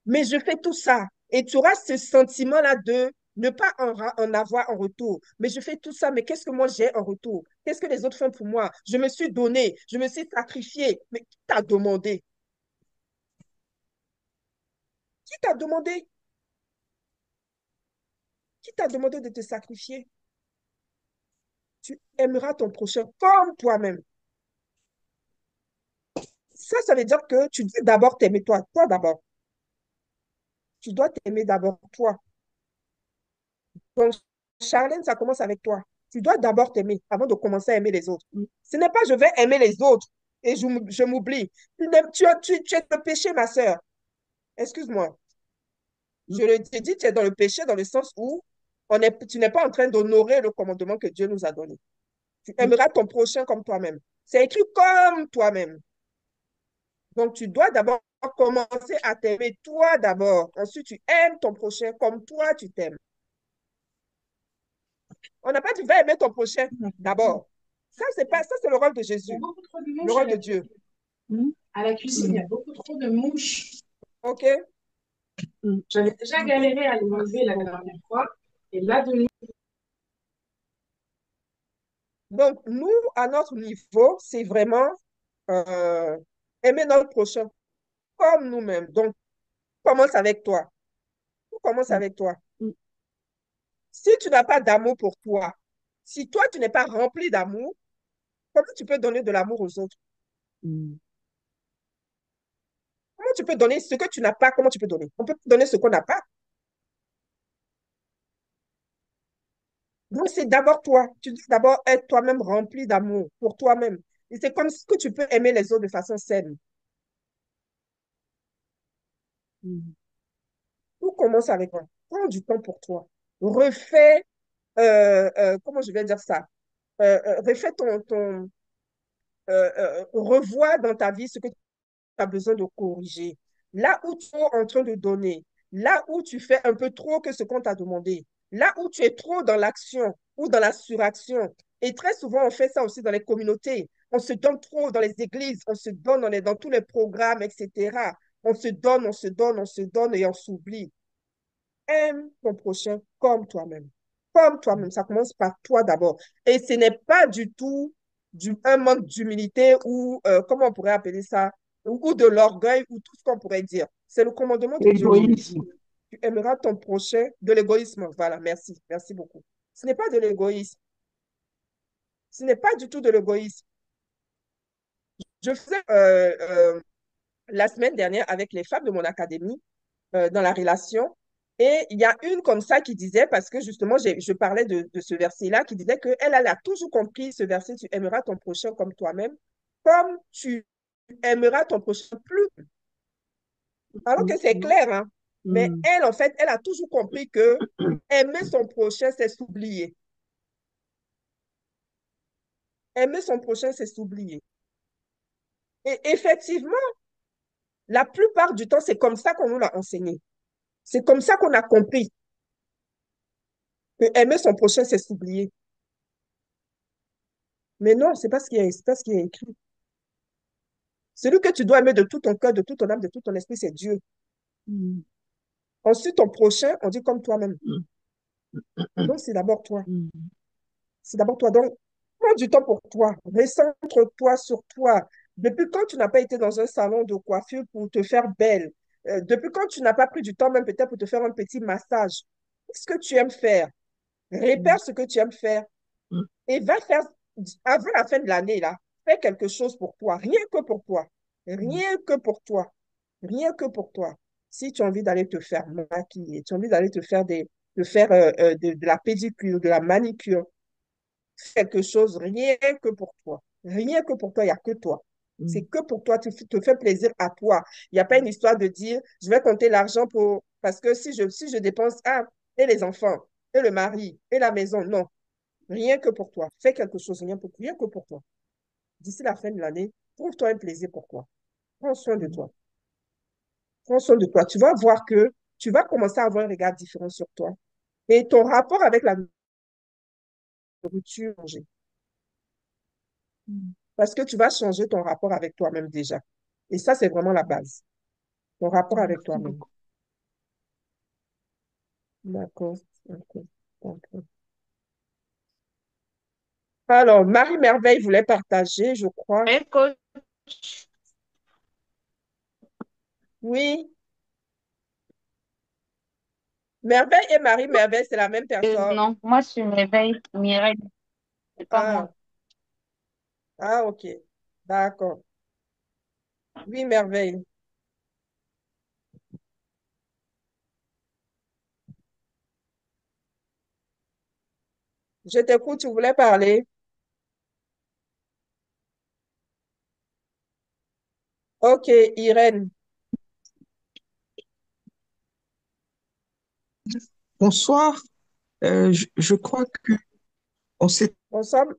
Mais je fais tout ça. Et tu auras ce sentiment-là de ne pas en avoir en retour. Mais je fais tout ça, mais qu'est-ce que moi j'ai en retour? Qu'est-ce que les autres font pour moi? Je me suis donné, je me suis sacrifié. Mais qui t'a demandé? Qui t'a demandé? Qui t'a demandé de te sacrifier? Tu aimeras ton prochain comme toi-même. Ça veut dire que tu dois d'abord t'aimer toi, toi d'abord. Tu dois t'aimer d'abord toi. Donc, Charlène, ça commence avec toi. Tu dois d'abord t'aimer avant de commencer à aimer les autres. Ce n'est pas je vais aimer les autres et je m'oublie. Tu es dans le péché, ma sœur. Excuse-moi. Je le dis, tu es dans le péché dans le sens où tu n'es pas en train d'honorer le commandement que Dieu nous a donné. Tu aimeras ton prochain comme toi-même. C'est écrit comme toi-même. Donc, tu dois d'abord commencer à t'aimer toi d'abord. Ensuite, tu aimes ton prochain comme toi, tu t'aimes. On n'a pas dit va aimer ton prochain d'abord. Ça, c'est le rôle de Jésus, Il y a beaucoup trop de le mouches rôle de Dieu. à la cuisine, il y a beaucoup trop de mouches. OK? J'avais déjà galéré à les enlever la dernière fois. Et là, de nouveau, Donc, nous, à notre niveau, c'est vraiment euh, aimer notre prochain comme nous-mêmes. Donc, commence avec toi. Tout commence avec toi. Si tu n'as pas d'amour pour toi, si toi, tu n'es pas rempli d'amour, comment tu peux donner de l'amour aux autres? Comment tu peux donner ce que tu n'as pas? Comment tu peux donner? On peut pas donner ce qu'on n'a pas. Donc, c'est d'abord toi. Tu dois d'abord être toi-même rempli d'amour pour toi-même. Et c'est comme ça que tu peux aimer les autres de façon saine. Tout commence avec toi. Prends du temps pour toi. Refais, comment je vais dire ça? Refais revois dans ta vie ce que tu as besoin de corriger. Là où tu es en train de donner, là où tu fais un peu trop que ce qu'on t'a demandé, là où tu es trop dans l'action ou dans la suraction. Et très souvent, on fait ça aussi dans les communautés. On se donne trop dans les églises, on se donne dans tous les programmes, etc. On se donne, on se donne, on se donne et on s'oublie. Aime ton prochain comme toi-même. Comme toi-même. Ça commence par toi d'abord. Et ce n'est pas du tout un manque d'humilité ou, comment on pourrait appeler ça, ou de l'orgueil ou tout ce qu'on pourrait dire. C'est le commandement de Dieu qui le dit. L'égoïsme. Tu aimeras ton prochain de l'égoïsme. Voilà, merci. Merci beaucoup. Ce n'est pas de l'égoïsme. Ce n'est pas du tout de l'égoïsme. Je faisais la semaine dernière avec les femmes de mon académie dans la relation. Et il y a une comme ça qui disait, parce que justement, je parlais de ce verset-là, qui disait qu'elle elle a toujours compris ce verset, tu aimeras ton prochain comme toi-même, comme tu aimeras ton prochain plus. Alors que c'est clair, hein? Mais elle, en fait, elle a toujours compris que aimer son prochain, c'est s'oublier. Aimer son prochain, c'est s'oublier. Et effectivement, la plupart du temps, c'est comme ça qu'on nous l'a enseigné. C'est comme ça qu'on a compris que aimer son prochain, c'est s'oublier. Mais non, c'est pas ce qui est écrit. Celui que tu dois aimer de tout ton cœur, de toute ton âme, de tout ton esprit, c'est Dieu. Ensuite, ton prochain, on dit comme toi-même. Donc, c'est d'abord toi. C'est d'abord toi. Donc, prends du temps pour toi. Recentre-toi sur toi. Depuis quand tu n'as pas été dans un salon de coiffure pour te faire belle? Depuis quand tu n'as pas pris du temps même peut-être pour te faire un petit massage? Qu'est-ce que tu aimes faire? Répère ce que tu aimes faire et va faire, avant la fin de l'année, là, fais quelque chose pour toi, rien que pour toi. Rien que pour toi. Rien que pour toi. Si tu as envie d'aller te faire maquiller, tu as envie d'aller te faire de la pédicure, de la manicure, fais quelque chose rien que pour toi. Rien que pour toi, il n'y a que toi. C'est que pour toi, tu te fais plaisir à toi. Il n'y a pas une histoire de dire, je vais compter l'argent pour... Parce que si je dépense, et les enfants, et le mari, et la maison, non. Rien que pour toi. Fais quelque chose, rien que pour toi. D'ici la fin de l'année, trouve-toi un plaisir pour toi. Prends soin de toi. Prends soin de toi. Tu vas voir que tu vas commencer à avoir un regard différent sur toi. Et ton rapport avec la nourriture, changer. Parce que tu vas changer ton rapport avec toi-même déjà. Et ça, c'est vraiment la base. Ton rapport avec Merci toi-même. beaucoup. D'accord. Ok. Ok. Alors, Marie-Merveille voulait partager, je crois. Ouais, coach. Oui, Merveille et Marie-Merveille, c'est la même personne. Non, moi, je m'éveille, Mireille, c'est pas moi. Ah, ah, ok. D'accord. Oui, Merveille. Je t'écoute, tu voulais parler. Ok, Irène. Bonsoir. Je crois que on s'est. Ensemble?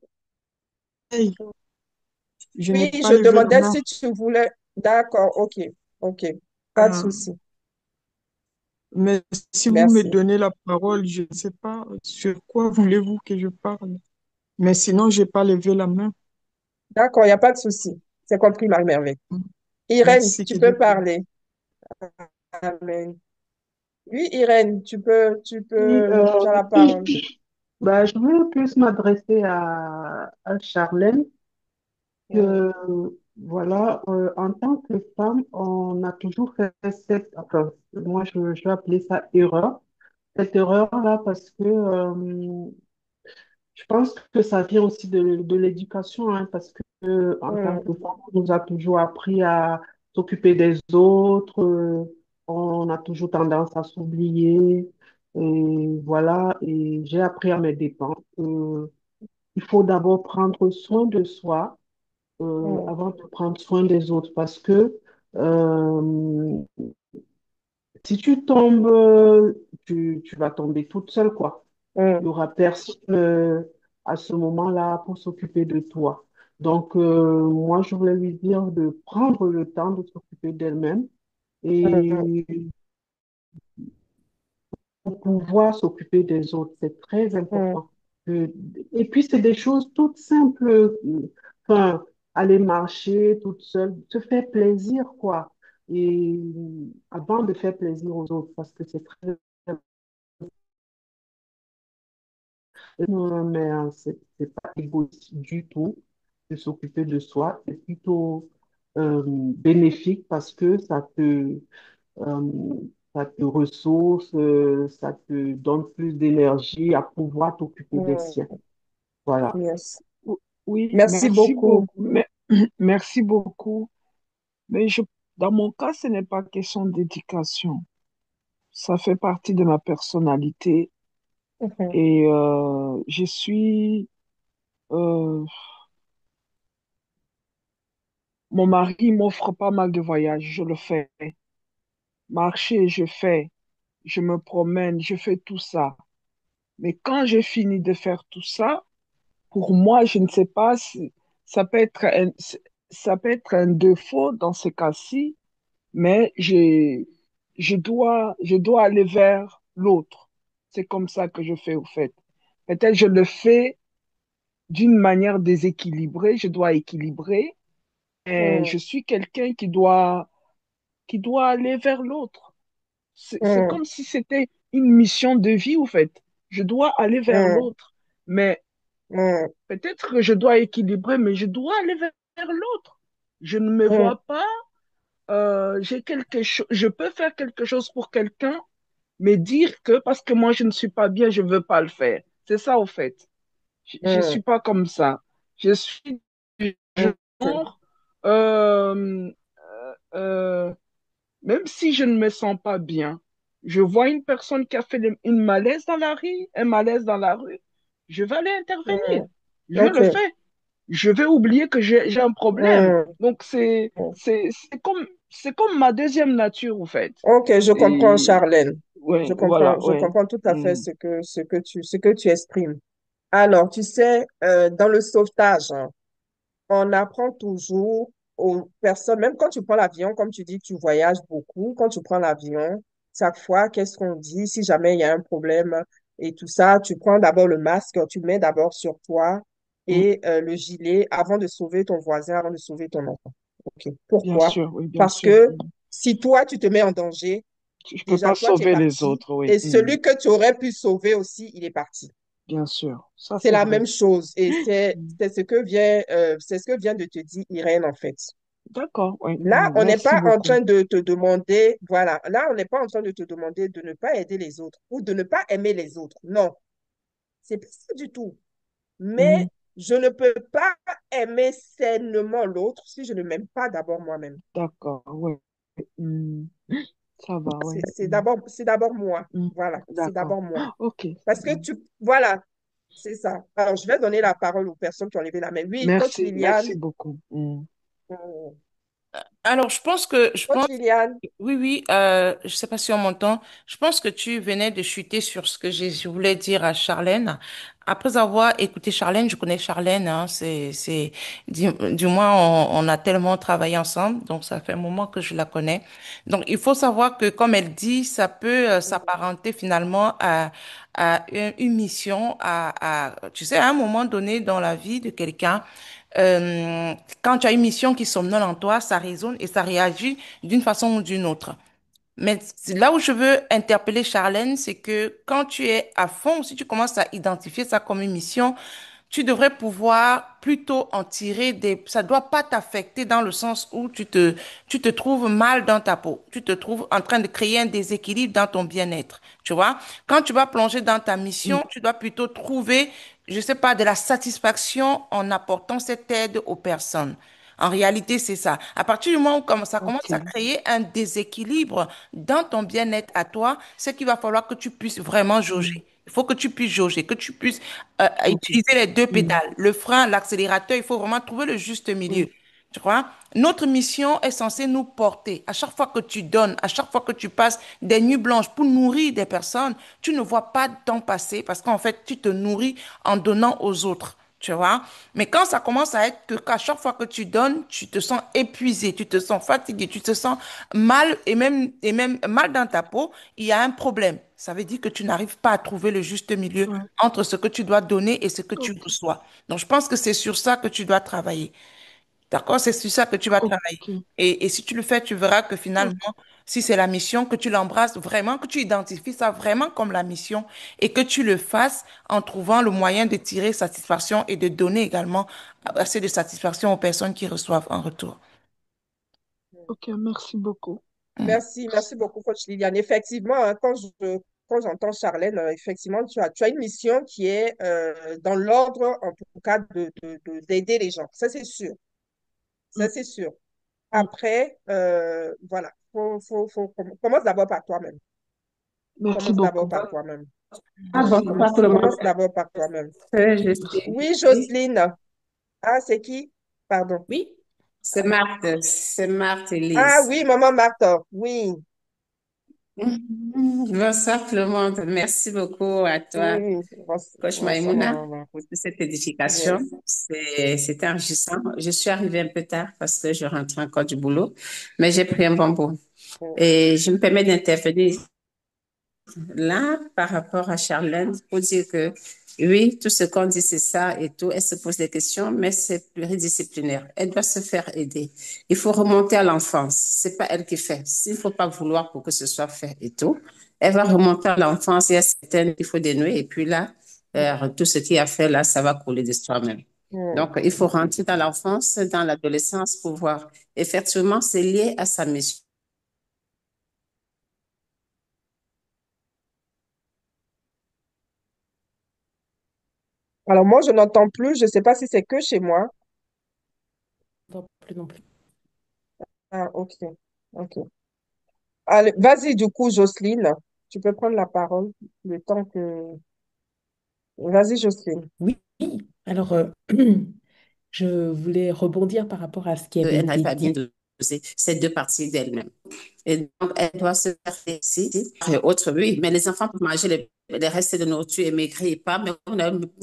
Je n'ai Oui, pas je levé la demandais main. si tu voulais. D'accord, ok. Ok. Pas de Euh, souci. mais si vous me Merci. donnez la parole, je ne sais pas sur quoi voulez-vous que je parle. Mais sinon, j'ai pas levé la main. D'accord, il n'y a pas de souci. C'est compris, Marie-Merveille. Irène, Merci, tu que Dieu peux te bénisse. parler. Amen. Oui, Irène, Oui, tu as la parole. bah, je veux plus m'adresser à Charlène, Mm, que voilà, en tant que femme, on a toujours fait enfin, moi je vais appeler ça erreur, cette erreur-là, parce que je pense que ça vient aussi de l'éducation, hein, parce que en tant que mm, femme, on nous a toujours appris à s'occuper des autres, on a toujours tendance à s'oublier, et voilà, et j'ai appris à mes dépens. Il faut d'abord prendre soin de soi mm, avant de prendre soin des autres, parce que euh, si tu tombes, tu vas tomber toute seule, quoi. Il mm, n'y aura personne à ce moment-là pour s'occuper de toi. Donc, moi, je voulais lui dire de prendre le temps de s'occuper d'elle-même mm, et pour pouvoir s'occuper des autres. C'est très mm, important. Euh, et puis, c'est des choses toutes simples. Enfin, aller marcher toute seule, se faire plaisir, quoi. Et avant de faire plaisir aux autres, parce que c'est très non, mais c'est pas égoïste du tout de s'occuper de soi. C'est plutôt bénéfique parce que euh, ça te ressource, ça te donne plus d'énergie à pouvoir t'occuper des siens. mm. Voilà. Yes. Oui, Merci merci beaucoup. beaucoup. Merci beaucoup. Mais dans mon cas, ce n'est pas question d'éducation. Ça fait partie de ma personnalité Mhm, et je suis. euh, Mon mari m'offre pas mal de voyages, je le fais. Marcher, je fais. Je me promène, je fais tout ça. Mais quand j'ai fini de faire tout ça, pour moi, je ne sais pas si ça peut être ça peut être un défaut dans ce cas-ci, mais je dois aller vers l'autre. C'est comme ça que je fais au fait. Peut-être je le fais d'une manière déséquilibrée, je dois équilibrer, et mm, je suis quelqu'un qui doit aller vers l'autre. C'est mm, comme si c'était une mission de vie, au fait. Je dois aller vers mm, l'autre. Mais mm, peut-être que je dois équilibrer, mais je dois aller vers l'autre. Je ne me mm, vois pas, j'ai quelque chose, je peux faire quelque chose pour quelqu'un, mais dire que parce que moi je ne suis pas bien, je ne veux pas le faire. C'est ça, au fait. Je ne mm. suis pas comme ça. Je suis du Ok. genre, euh, même si je ne me sens pas bien, je vois une personne qui a fait une malaise dans la rue, un malaise dans la rue, je vais aller intervenir. Mm. Je le Ok. fais. Je vais oublier que j'ai un problème. Mm, Donc, mm. c'est comme ma deuxième nature, en fait. Ok, je comprends, Et Charlène. ouais, voilà, Je ouais. comprends tout à fait Mm. ce que tu exprimes. Alors, tu sais, dans le sauvetage, hein, on apprend toujours aux personnes, même quand tu prends l'avion, comme tu dis que tu voyages beaucoup, quand tu prends l'avion, chaque fois, qu'est-ce qu'on dit si jamais il y a un problème et tout ça. Tu prends d'abord le masque, tu le mets d'abord sur toi Mm. et le gilet avant de sauver ton voisin, avant de sauver ton enfant. OK. Bien Pourquoi? sûr, oui, bien Parce sûr. que si toi, tu te mets en danger, Je peux déjà, pas toi, tu es sauver les parti autres, oui. et celui que tu aurais pu sauver aussi, il est parti. Bien sûr. Ça, C'est c'est la vrai. même chose et Mm. c'est ce que vient de te dire Irène, en fait. D'accord, oui. Là, on n'est Merci pas en beaucoup. train de te demander, voilà, là, on n'est pas en train de te demander de ne pas aider les autres ou de ne pas aimer les autres. Non, c'est pas ça du tout. Mhm. Mais je ne peux pas aimer sainement l'autre si je ne m'aime pas d'abord moi-même. D'accord, oui. Mm. Ça va, oui. C'est d'abord moi. Mm. Voilà, c'est D'accord. d'abord moi. OK. Parce que voilà, c'est ça. Alors, je vais donner la parole aux personnes qui ont levé la main. Oui, coach Merci, merci Liliane. beaucoup. Mm. euh, Alors, je Coach pense, Liliane. oui, oui, je sais pas si on m'entend. Je pense que tu venais de chuter sur ce que je voulais dire à Charlène. Après avoir écouté Charlène, je connais Charlène, hein, du moins, on a tellement travaillé ensemble, donc ça fait un moment que je la connais. Donc, il faut savoir que, comme elle dit, ça peut s'apparenter finalement à une mission, tu sais, à un moment donné dans la vie de quelqu'un, quand tu as une mission qui somnole en toi, ça résonne et ça réagit d'une façon ou d'une autre. Mais là où je veux interpeller Charlène, c'est que quand tu es à fond, si tu commences à identifier ça comme une mission, tu devrais pouvoir plutôt en tirer des... Ça doit pas t'affecter dans le sens où tu te trouves mal dans ta peau. Tu te trouves en train de créer un déséquilibre dans ton bien-être. Tu vois? Quand tu vas plonger dans ta Mm. mission, tu dois plutôt trouver, je sais pas, de la satisfaction en apportant cette aide aux personnes. En réalité, c'est ça. À partir du moment où ça commence à OK, créer un déséquilibre dans ton bien-être à toi, c'est qu'il va falloir que tu puisses vraiment mm. jauger. Il faut que tu puisses jauger, que tu puisses OK. utiliser les deux Mm. pédales, le frein, l'accélérateur. Il faut vraiment trouver le juste milieu. Mm. Tu vois? Notre mission est censée nous porter. À chaque fois que tu donnes, à chaque fois que tu passes des nuits blanches pour nourrir des personnes, tu ne vois pas de temps passer parce qu'en fait, tu te nourris en donnant aux autres. Tu vois? Mais quand ça commence à être qu'à chaque fois que tu donnes, tu te sens épuisé, tu te sens fatigué, tu te sens mal et même mal dans ta peau, il y a un problème. Ça veut dire que tu n'arrives pas à trouver le juste milieu Ouais. entre ce que tu dois donner et ce que tu OK. reçois. Donc, je pense que c'est sur ça que tu dois travailler. D'accord? C'est sur ça que tu vas travailler. OK. Et si tu le fais, tu verras que finalement, OK. si c'est la mission, que tu l'embrasses vraiment, que tu identifies ça vraiment comme la mission et que tu le fasses en trouvant le moyen de tirer satisfaction et de donner également assez de satisfaction aux personnes qui reçoivent en retour. OK, merci beaucoup. Mm. Merci beaucoup, coach Liliane. Effectivement, hein, quand j'entends Charlène, effectivement, tu as une mission qui est dans l'ordre, en tout cas, d'aider les gens. Ça, c'est sûr. Mm. Ça, c'est sûr. Mm. Après, voilà, commence d'abord par toi-même. Merci Commence d'abord beaucoup. par toi-même. Ah bon, pas tout Merci. le monde. Commence d'abord par toi-même. Je Oui, suis. Jocelyne. Ah, c'est qui? Pardon. Oui, c'est Marthe. C'est Marthe Ah Elise. oui, maman Martha. Oui, Bonsoir tout le monde. Merci beaucoup à toi, oui. Coach Bonsoir, Maïmouna, maman Martha. pour toute cette édification. Yes. C'était enrichissant. Je suis arrivée un peu tard parce que je rentrais encore du boulot, mais j'ai pris un bon bout. Et je me permets d'intervenir là par rapport à Charlène pour dire que oui, tout ce qu'on dit, c'est ça et tout. Elle se pose des questions, mais c'est pluridisciplinaire. Elle doit se faire aider. Il faut remonter à l'enfance. C'est pas elle qui fait. Il faut pas vouloir pour que ce soit fait et tout. Elle va remonter à l'enfance. Il y a certaines qu'il faut dénouer. Et puis là, tout ce qu'il a fait là, ça va couler de soi-même. Mm. Donc, il faut rentrer dans l'enfance, dans l'adolescence pour voir. Effectivement, c'est lié à sa mission. Alors moi, je n'entends plus. Je ne sais pas si c'est que chez moi. Non plus, non plus. Ah, ok. Ok. Allez, vas-y, du coup, Jocelyne. Tu peux prendre la parole le temps que... Vas-y, Jocelyne. Oui, alors je voulais rebondir par rapport à ce qui avait Elle n'arrive été pas à bien dit. doser ces deux parties d'elle-même. Et donc, elle doit se faire ici et autres, oui. Mais les enfants peuvent manger les les restes de nourriture et maigrir et pas, mais vous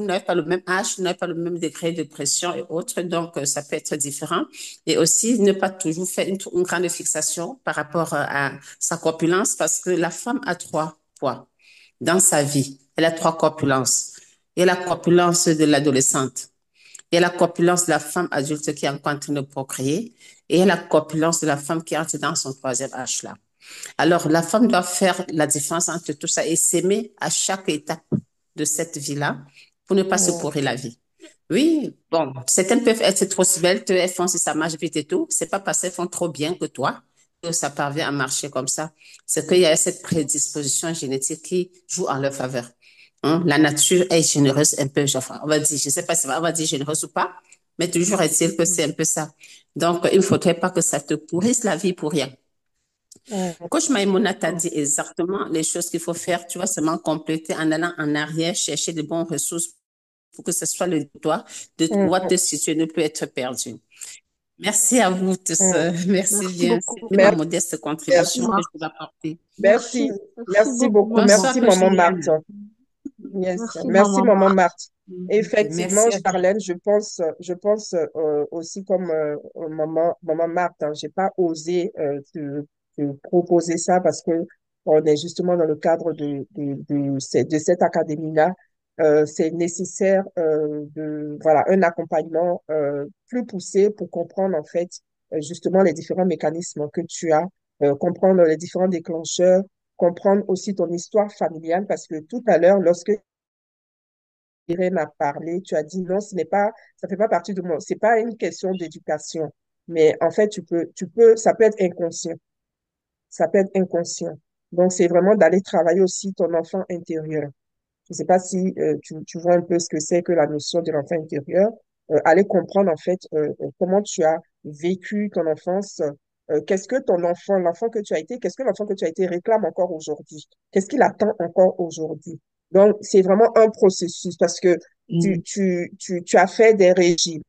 n'avez pas le même âge, vous n'avez pas le même degré de pression et autres, donc ça peut être différent. Et aussi, ne pas toujours faire une grande fixation par rapport à sa corpulence, parce que la femme a trois poids dans sa vie. Elle a trois corpulences. Il y a la corpulence de l'adolescente. Il y a la corpulence de la femme adulte qui est encore en train de procréer. Et il y a la corpulence de la femme qui entre dans son troisième âge là. Alors, la femme doit faire la différence entre tout ça et s'aimer à chaque étape de cette vie-là pour ne pas se Mm. pourrir la vie. Oui, bon, certaines peuvent être trop belles, elles font si ça marche vite et tout. C'est pas parce qu'elles font trop bien que toi que ça parvient à marcher comme ça. C'est qu'il y a cette prédisposition génétique qui joue en leur faveur. Hein? La nature est généreuse un peu, enfin, on va dire, je sais pas si on va dire généreuse ou pas, mais toujours est-il que c'est un peu ça. Donc, il ne faudrait pas que ça te pourrisse la vie pour rien. Mm. Coach Maïmouna t'a dit exactement les choses qu'il faut faire. Tu vas seulement compléter en allant en arrière, chercher de bonnes ressources pour que ce soit le toi de pouvoir te Mm. situer, ne plus être perdu. Merci à vous tous. Mm. Merci Merci bien. beaucoup. C'était ma Merci. modeste Merci, contribution que Marc. je vais apporter. Merci. Merci Merci beaucoup, beaucoup. maman. Bonsoir, Merci, Coach maman Liliane. Marthe. Yes. Merci, Merci, maman maman Marc. Marthe. Ok, Effectivement, merci à toi. Charlène, je pense aussi comme maman Marthe, hein, j'ai pas osé te proposer ça parce que on est justement dans le cadre de cette académie-là. C'est nécessaire voilà, un accompagnement plus poussé pour comprendre en fait justement les différents mécanismes que tu as, comprendre les différents déclencheurs, comprendre aussi ton histoire familiale parce que tout à l'heure, lorsque Irène a parlé, tu as dit non, ce n'est pas, ça fait pas partie de moi. C'est pas une question d'éducation, mais en fait, ça peut être inconscient. Ça peut être inconscient. Donc, c'est vraiment d'aller travailler aussi ton enfant intérieur. Je sais pas si tu vois un peu ce que c'est que la notion de l'enfant intérieur. Aller comprendre en fait comment tu as vécu ton enfance. Qu'est-ce que l'enfant que tu as été, qu'est-ce que l'enfant que tu as été réclame encore aujourd'hui? Qu'est-ce qu'il attend encore aujourd'hui? Donc, c'est vraiment un processus parce que tu as fait des régimes.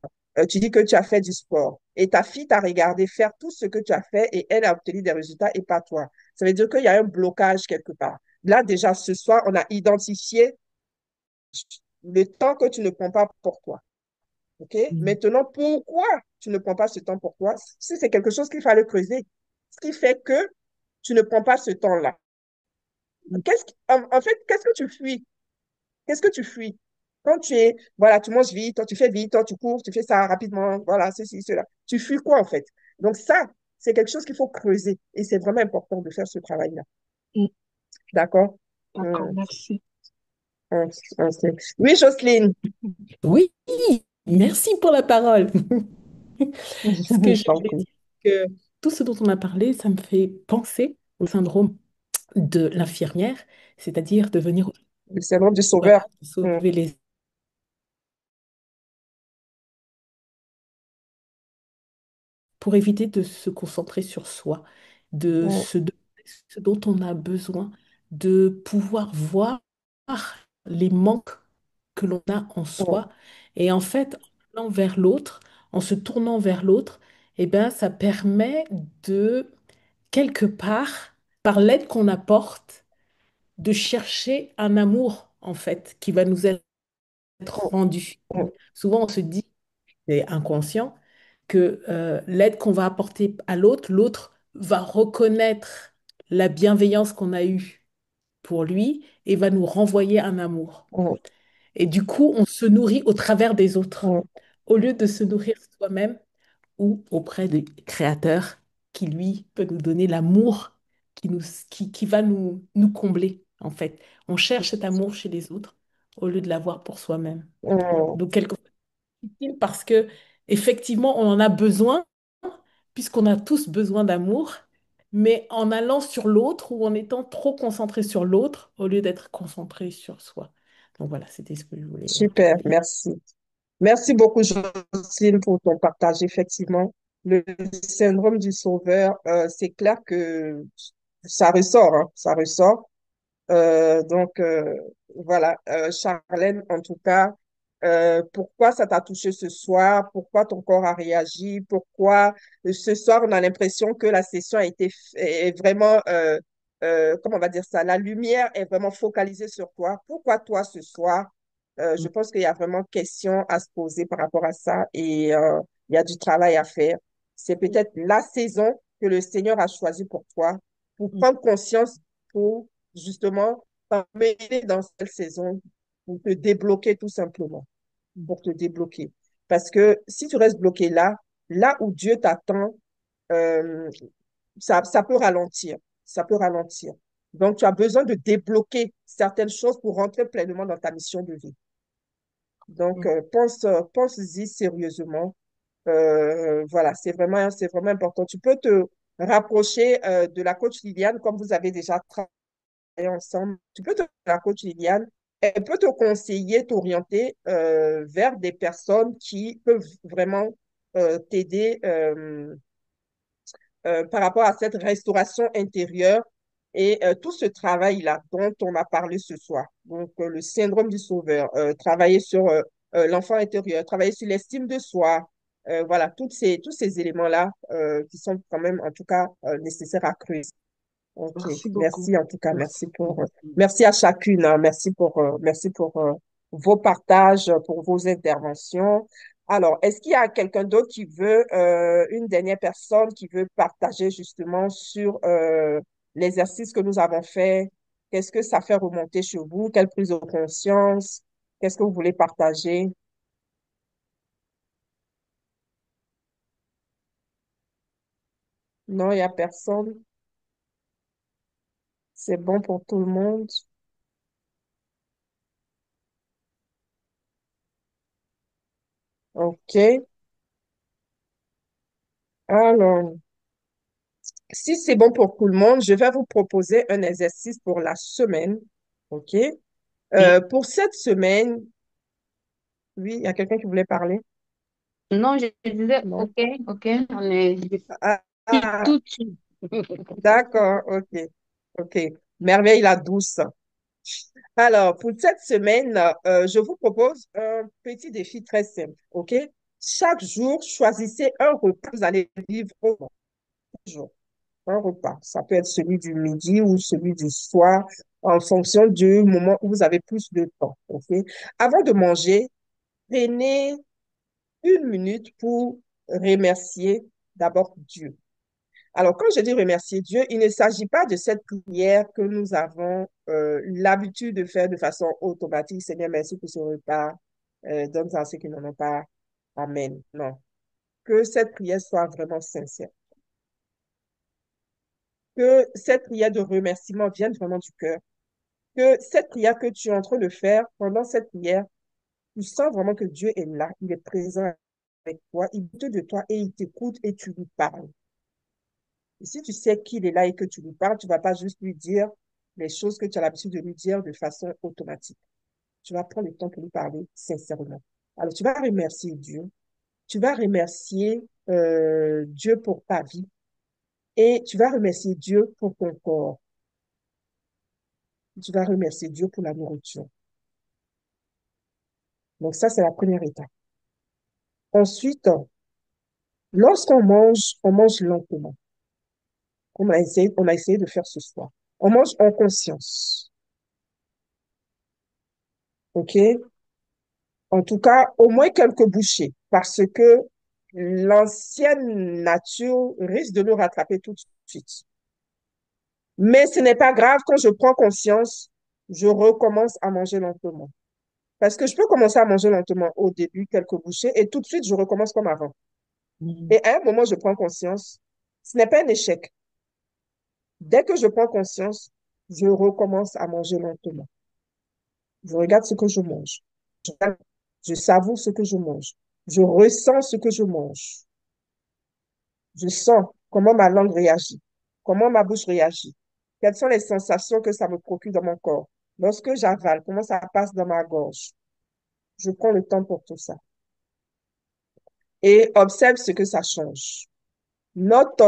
Tu dis que tu as fait du sport. Et ta fille t'a regardé faire tout ce que tu as fait et elle a obtenu des résultats et pas toi. Ça veut dire qu'il y a un blocage quelque part. Là, déjà, ce soir, on a identifié le temps que tu ne prends pas pour toi. OK? Maintenant, pourquoi tu ne prends pas ce temps pour toi? Si c'est quelque chose qu'il fallait creuser, ce qui fait que tu ne prends pas ce temps-là. En fait, qu'est-ce que tu fuis? Qu'est-ce que tu fuis? Quand voilà, tu manges vite, toi tu fais vite, toi tu cours, tu fais ça rapidement, voilà, ceci, cela. Tu fuis quoi en fait? Donc ça, c'est quelque chose qu'il faut creuser et c'est vraiment important de faire ce travail-là. Mm. D'accord? D'accord, merci. Oui, Jocelyne. Oui, merci pour la parole. Ce que Je je t'en voulais prie. dire, c'est que tout ce dont on a parlé, ça me fait penser au syndrome de l'infirmière, c'est-à-dire de venir Le syndrome du voilà, sauveur. de Mm. sauver les pour éviter de se concentrer sur soi, de Mm. se demander ce dont on a besoin, de pouvoir voir les manques que l'on a en Mm. soi. Et en fait, en allant vers l'autre, en se tournant vers l'autre, eh ben, ça permet de, quelque part, par l'aide qu'on apporte, de chercher un amour, en fait, qui va nous être rendu. Mm. Souvent, on se dit, c'est inconscient, que l'aide qu'on va apporter à l'autre, l'autre va reconnaître la bienveillance qu'on a eue pour lui et va nous renvoyer un amour. Mm. Et du coup, on se nourrit au travers des autres, Mm. au lieu de se nourrir soi-même ou auprès du Créateur qui, lui, peut nous donner l'amour qui va nous combler, en fait. On cherche cet amour chez les autres au lieu de l'avoir pour soi-même. Mm. Donc, quelque utile parce que effectivement, on en a besoin, puisqu'on a tous besoin d'amour, mais en allant sur l'autre ou en étant trop concentré sur l'autre au lieu d'être concentré sur soi. Donc voilà, c'était ce que je voulais Super, dire. merci. Merci beaucoup, Jocelyne, pour ton partage. Effectivement, le syndrome du sauveur, c'est clair que ça ressort, hein, ça ressort. Voilà, Charlène, en tout cas, pourquoi ça t'a touché ce soir? Pourquoi ton corps a réagi? Pourquoi ce soir on a l'impression que la session a été est vraiment comment on va dire ça, la lumière est vraiment focalisée sur toi. Pourquoi toi ce soir? Je pense qu'il y a vraiment question à se poser par rapport à ça et il y a du travail à faire. C'est peut-être la saison que le Seigneur a choisie pour toi, pour prendre conscience, pour justement t'emmener dans cette saison, pour te débloquer tout simplement, pour te débloquer. Parce que si tu restes bloqué là, là où Dieu t'attend, euh, ça peut ralentir. Ça peut ralentir. Donc, tu as besoin de débloquer certaines choses pour rentrer pleinement dans ta mission de vie. Donc, pense-y sérieusement. Voilà, c'est vraiment important. Tu peux te rapprocher de la coach Liliane, comme vous avez déjà travaillé ensemble. Tu peux te la coach Liliane. Elle peut te conseiller, t'orienter vers des personnes qui peuvent vraiment t'aider par rapport à cette restauration intérieure et tout ce travail-là dont on a parlé ce soir. Donc, le syndrome du sauveur, travailler sur l'enfant intérieur, travailler sur l'estime de soi, voilà, tous ces éléments-là qui sont quand même, en tout cas, nécessaires à creuser. OK. Merci beaucoup. Merci en tout cas. Merci. Merci à chacune. Hein. Merci pour vos partages, pour vos interventions. Alors, est-ce qu'il y a quelqu'un d'autre qui veut, une dernière personne qui veut partager justement sur l'exercice que nous avons fait? Qu'est-ce que ça fait remonter chez vous? Quelle prise de conscience? Qu'est-ce que vous voulez partager? Non, il n'y a personne. C'est bon pour tout le monde. OK. Alors, si c'est bon pour tout le monde, je vais vous proposer un exercice pour la semaine. OK? Pour cette semaine, oui, il y a quelqu'un qui voulait parler? Non, je disais, Non? OK, OK, on est Ah, ah, tout de suite. d'accord, OK. OK. Merveille la douce. Alors, pour cette semaine, je vous propose un petit défi très simple. OK? Chaque jour, choisissez un repas que vous allez vivre au jour. Un repas. Ça peut être celui du midi ou celui du soir, en fonction du moment où vous avez plus de temps. OK? Avant de manger, prenez une minute pour remercier d'abord Dieu. Alors, quand je dis remercier Dieu, il ne s'agit pas de cette prière que nous avons l'habitude de faire de façon automatique. Seigneur, merci pour ce repas. Donne-en à ceux qui n'en ont pas. Amen. Non. Que cette prière soit vraiment sincère. Que cette prière de remerciement vienne vraiment du cœur. Que cette prière que tu es en train de faire, pendant cette prière, tu sens vraiment que Dieu est là, il est présent avec toi, il doute de toi et il t'écoute et tu lui parles. Et si tu sais qu'il est là et que tu lui parles, tu ne vas pas juste lui dire les choses que tu as l'habitude de lui dire de façon automatique. Tu vas prendre le temps pour lui parler sincèrement. Alors, tu vas remercier Dieu. Tu vas remercier Dieu pour ta vie et tu vas remercier Dieu pour ton corps. Tu vas remercier Dieu pour la nourriture. Donc, ça, c'est la première étape. Ensuite, lorsqu'on mange, on mange lentement. On a essayé de faire ce soir. On mange en conscience. OK? En tout cas, au moins quelques bouchées, parce que l'ancienne nature risque de nous rattraper tout de suite. Mais ce n'est pas grave, quand je prends conscience, je recommence à manger lentement. Parce que je peux commencer à manger lentement au début, quelques bouchées, et tout de suite, je recommence comme avant. Et à un moment, je prends conscience. Ce n'est pas un échec. Dès que je prends conscience, je recommence à manger lentement. Je regarde ce que je mange. Je savoure ce que je mange. Je ressens ce que je mange. Je sens comment ma langue réagit, comment ma bouche réagit. Quelles sont les sensations que ça me procure dans mon corps. Lorsque j'avale, comment ça passe dans ma gorge. Je prends le temps pour tout ça. Et observe ce que ça change. Note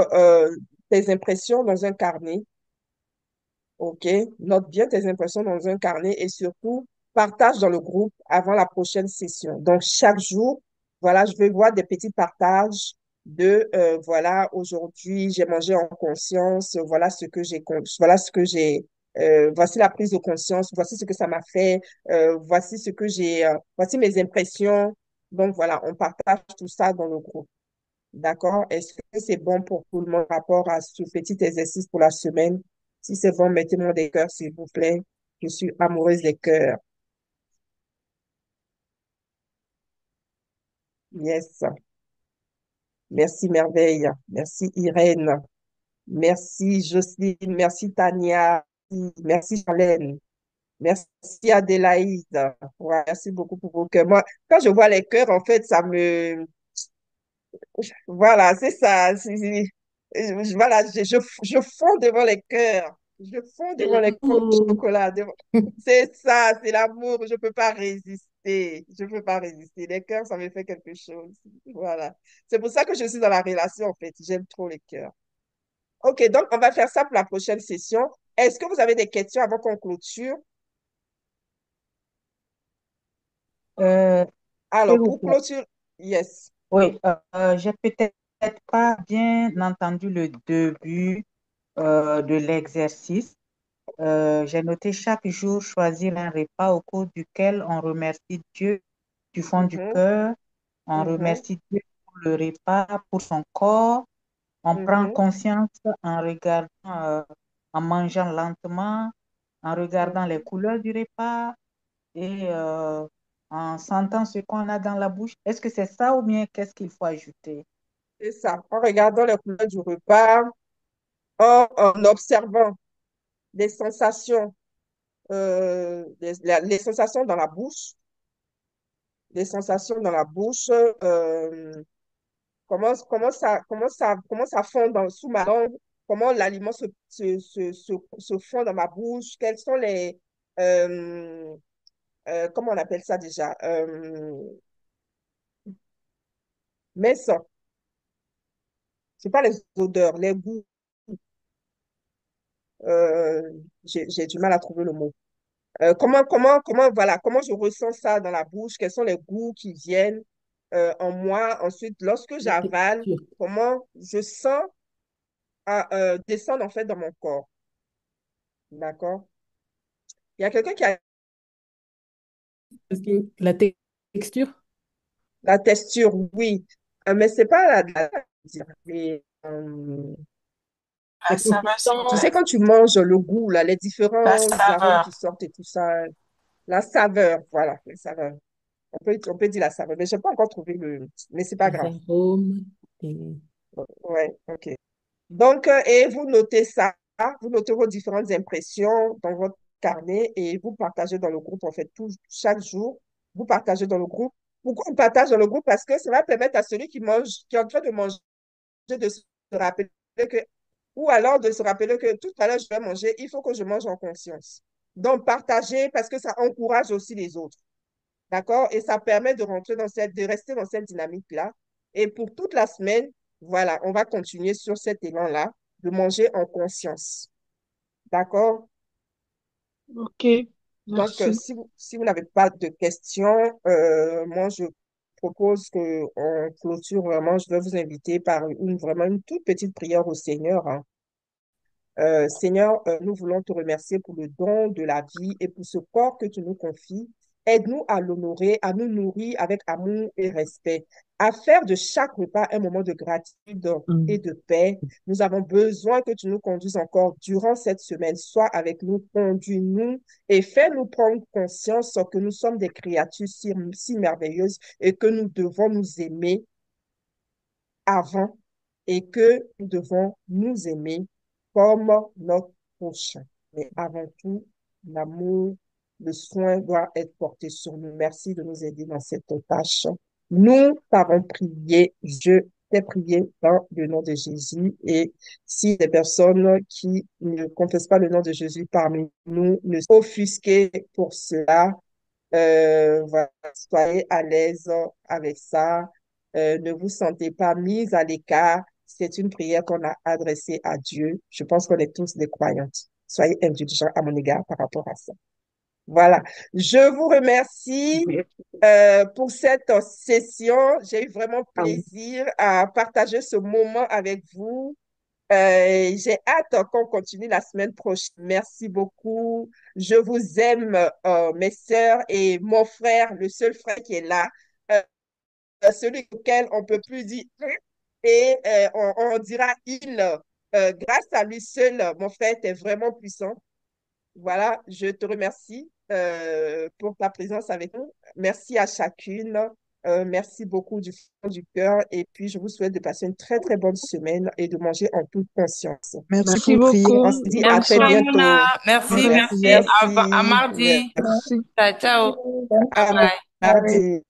tes impressions dans un carnet. OK? Note bien tes impressions dans un carnet et surtout, partage dans le groupe avant la prochaine session. Donc, chaque jour, voilà, je vais voir des petits partages voilà, aujourd'hui, j'ai mangé en conscience, voici la prise de conscience, voici ce que ça m'a fait, voici mes impressions. Donc voilà, on partage tout ça dans le groupe. D'accord? Est-ce que c'est bon pour tout le monde par rapport à ce petit exercice pour la semaine? Si c'est bon, mettez-moi des cœurs, s'il vous plaît. Je suis amoureuse des cœurs. Yes. Merci, Merveille. Merci, Irène. Merci, Jocelyne. Merci, Tania. Merci, Charlène. Merci, Adélaïde. Ouais, merci beaucoup pour vos cœurs. Moi, quand je vois les cœurs, en fait, voilà, c'est ça. Voilà, je fonds devant les cœurs. Je fonds C'est devant les cœurs de l'amour. chocolat. C'est ça, c'est l'amour. Je ne peux pas résister. Je ne peux pas résister. Les cœurs, ça me fait quelque chose. Voilà. C'est pour ça que je suis dans la relation, en fait. J'aime trop les cœurs. OK, donc on va faire ça pour la prochaine session. Est-ce que vous avez des questions avant qu'on clôture? Euh, S'il Alors, vous pour plaît. clôture, yes. Oui, j'ai peut-être pas bien entendu le début de l'exercice. J'ai noté chaque jour choisir un repas au cours duquel on remercie Dieu du fond du Mhm, cœur. On mhm, remercie Dieu pour le repas, pour son corps. On prend mhm, conscience en regardant, en mangeant lentement, en regardant les mhm. couleurs du repas et en sentant ce qu'on a dans la bouche. Est-ce que c'est ça ou bien qu'est-ce qu'il faut ajouter? C'est ça. En regardant les couleurs du repas, en observant les sensations, les sensations dans la bouche, les sensations dans la bouche, comment ça fond sous ma langue, comment l'aliment se fond dans ma bouche, quels sont comment on appelle ça déjà? Mais ça, c'est pas les odeurs, les goûts. Euh, j'ai du mal à trouver le mot. Voilà, comment je ressens ça dans la bouche, quels sont les goûts qui viennent en moi. Ensuite, lorsque La j'avale, texture. comment je sens descendre en fait dans mon corps. D'accord? Il y a quelqu'un qui a Parce que la texture, la texture, oui. Mais c'est pas mais, La la saveur, s'il vous tu plaît. sais, quand consistance. tu manges le goût, là, les La différents arômes qui saveur. sortent et tout ça, la saveur, voilà, la saveur. On peut dire la saveur, mais je n'ai pas encore trouvé mais c'est pas Les grave. arômes. Et... Ouais, ok. Donc, et vous notez ça, vous notez vos différentes impressions dans votre carnet et vous partagez dans le groupe, en fait, chaque jour, vous partagez dans le groupe. Pourquoi on partage dans le groupe? Parce que ça va permettre à celui qui mange, qui est en train de manger, de se rappeler que, ou alors de se rappeler que tout à l'heure, je vais manger, il faut que je mange en conscience. Donc, partagez parce que ça encourage aussi les autres. D'accord? Et ça permet de rester dans cette dynamique-là. Et pour toute la semaine, voilà, on va continuer sur cet élan-là de manger en conscience. D'accord? Ok, Donc, merci. si vous n'avez pas de questions, moi, je propose qu'on clôture vraiment. Je vais vous inviter par vraiment une toute petite prière au Seigneur, hein. Seigneur, nous voulons te remercier pour le don de la vie et pour ce corps que tu nous confies. Aide-nous à l'honorer, à nous nourrir avec amour et respect, à faire de chaque repas un moment de gratitude et Mm. de paix. Nous avons besoin que tu nous conduises encore durant cette semaine. Sois avec nous, conduis-nous et fais-nous prendre conscience que nous sommes des créatures si merveilleuses et que nous devons nous aimer avant et que nous devons nous aimer comme notre prochain. Mais avant tout, l'amour, le soin doit être porté sur nous. Merci de nous aider dans cette tâche. Nous t'avons prié, je t'ai prié dans le nom de Jésus. Et si des personnes qui ne confessent pas le nom de Jésus parmi nous ne sont offusquées pour cela, voilà, soyez à l'aise avec ça. Ne vous sentez pas mise à l'écart. C'est une prière qu'on a adressée à Dieu. Je pense qu'on est tous des croyantes. Soyez indulgents à mon égard par rapport à ça. Voilà. Je vous remercie pour cette session. J'ai eu vraiment plaisir à partager ce moment avec vous. J'ai hâte qu'on continue la semaine prochaine. Merci beaucoup. Je vous aime, mes sœurs et mon frère, le seul frère qui est là, euh, celui auquel on peut plus dire et on dira il. Grâce à lui seul, mon frère était vraiment puissant. Voilà, je te remercie pour ta présence avec nous. Merci à chacune. Merci beaucoup du fond du cœur. Et puis, je vous souhaite de passer une très, très bonne semaine et de manger en toute conscience. Merci Merci pour prier. On beaucoup. se dit à Bonne très Merci, soirée. Maïmouna. bientôt. Merci, Bonne merci. prière. À Merci. mardi. Merci. Ciao, ciao. Bye À bye. mardi.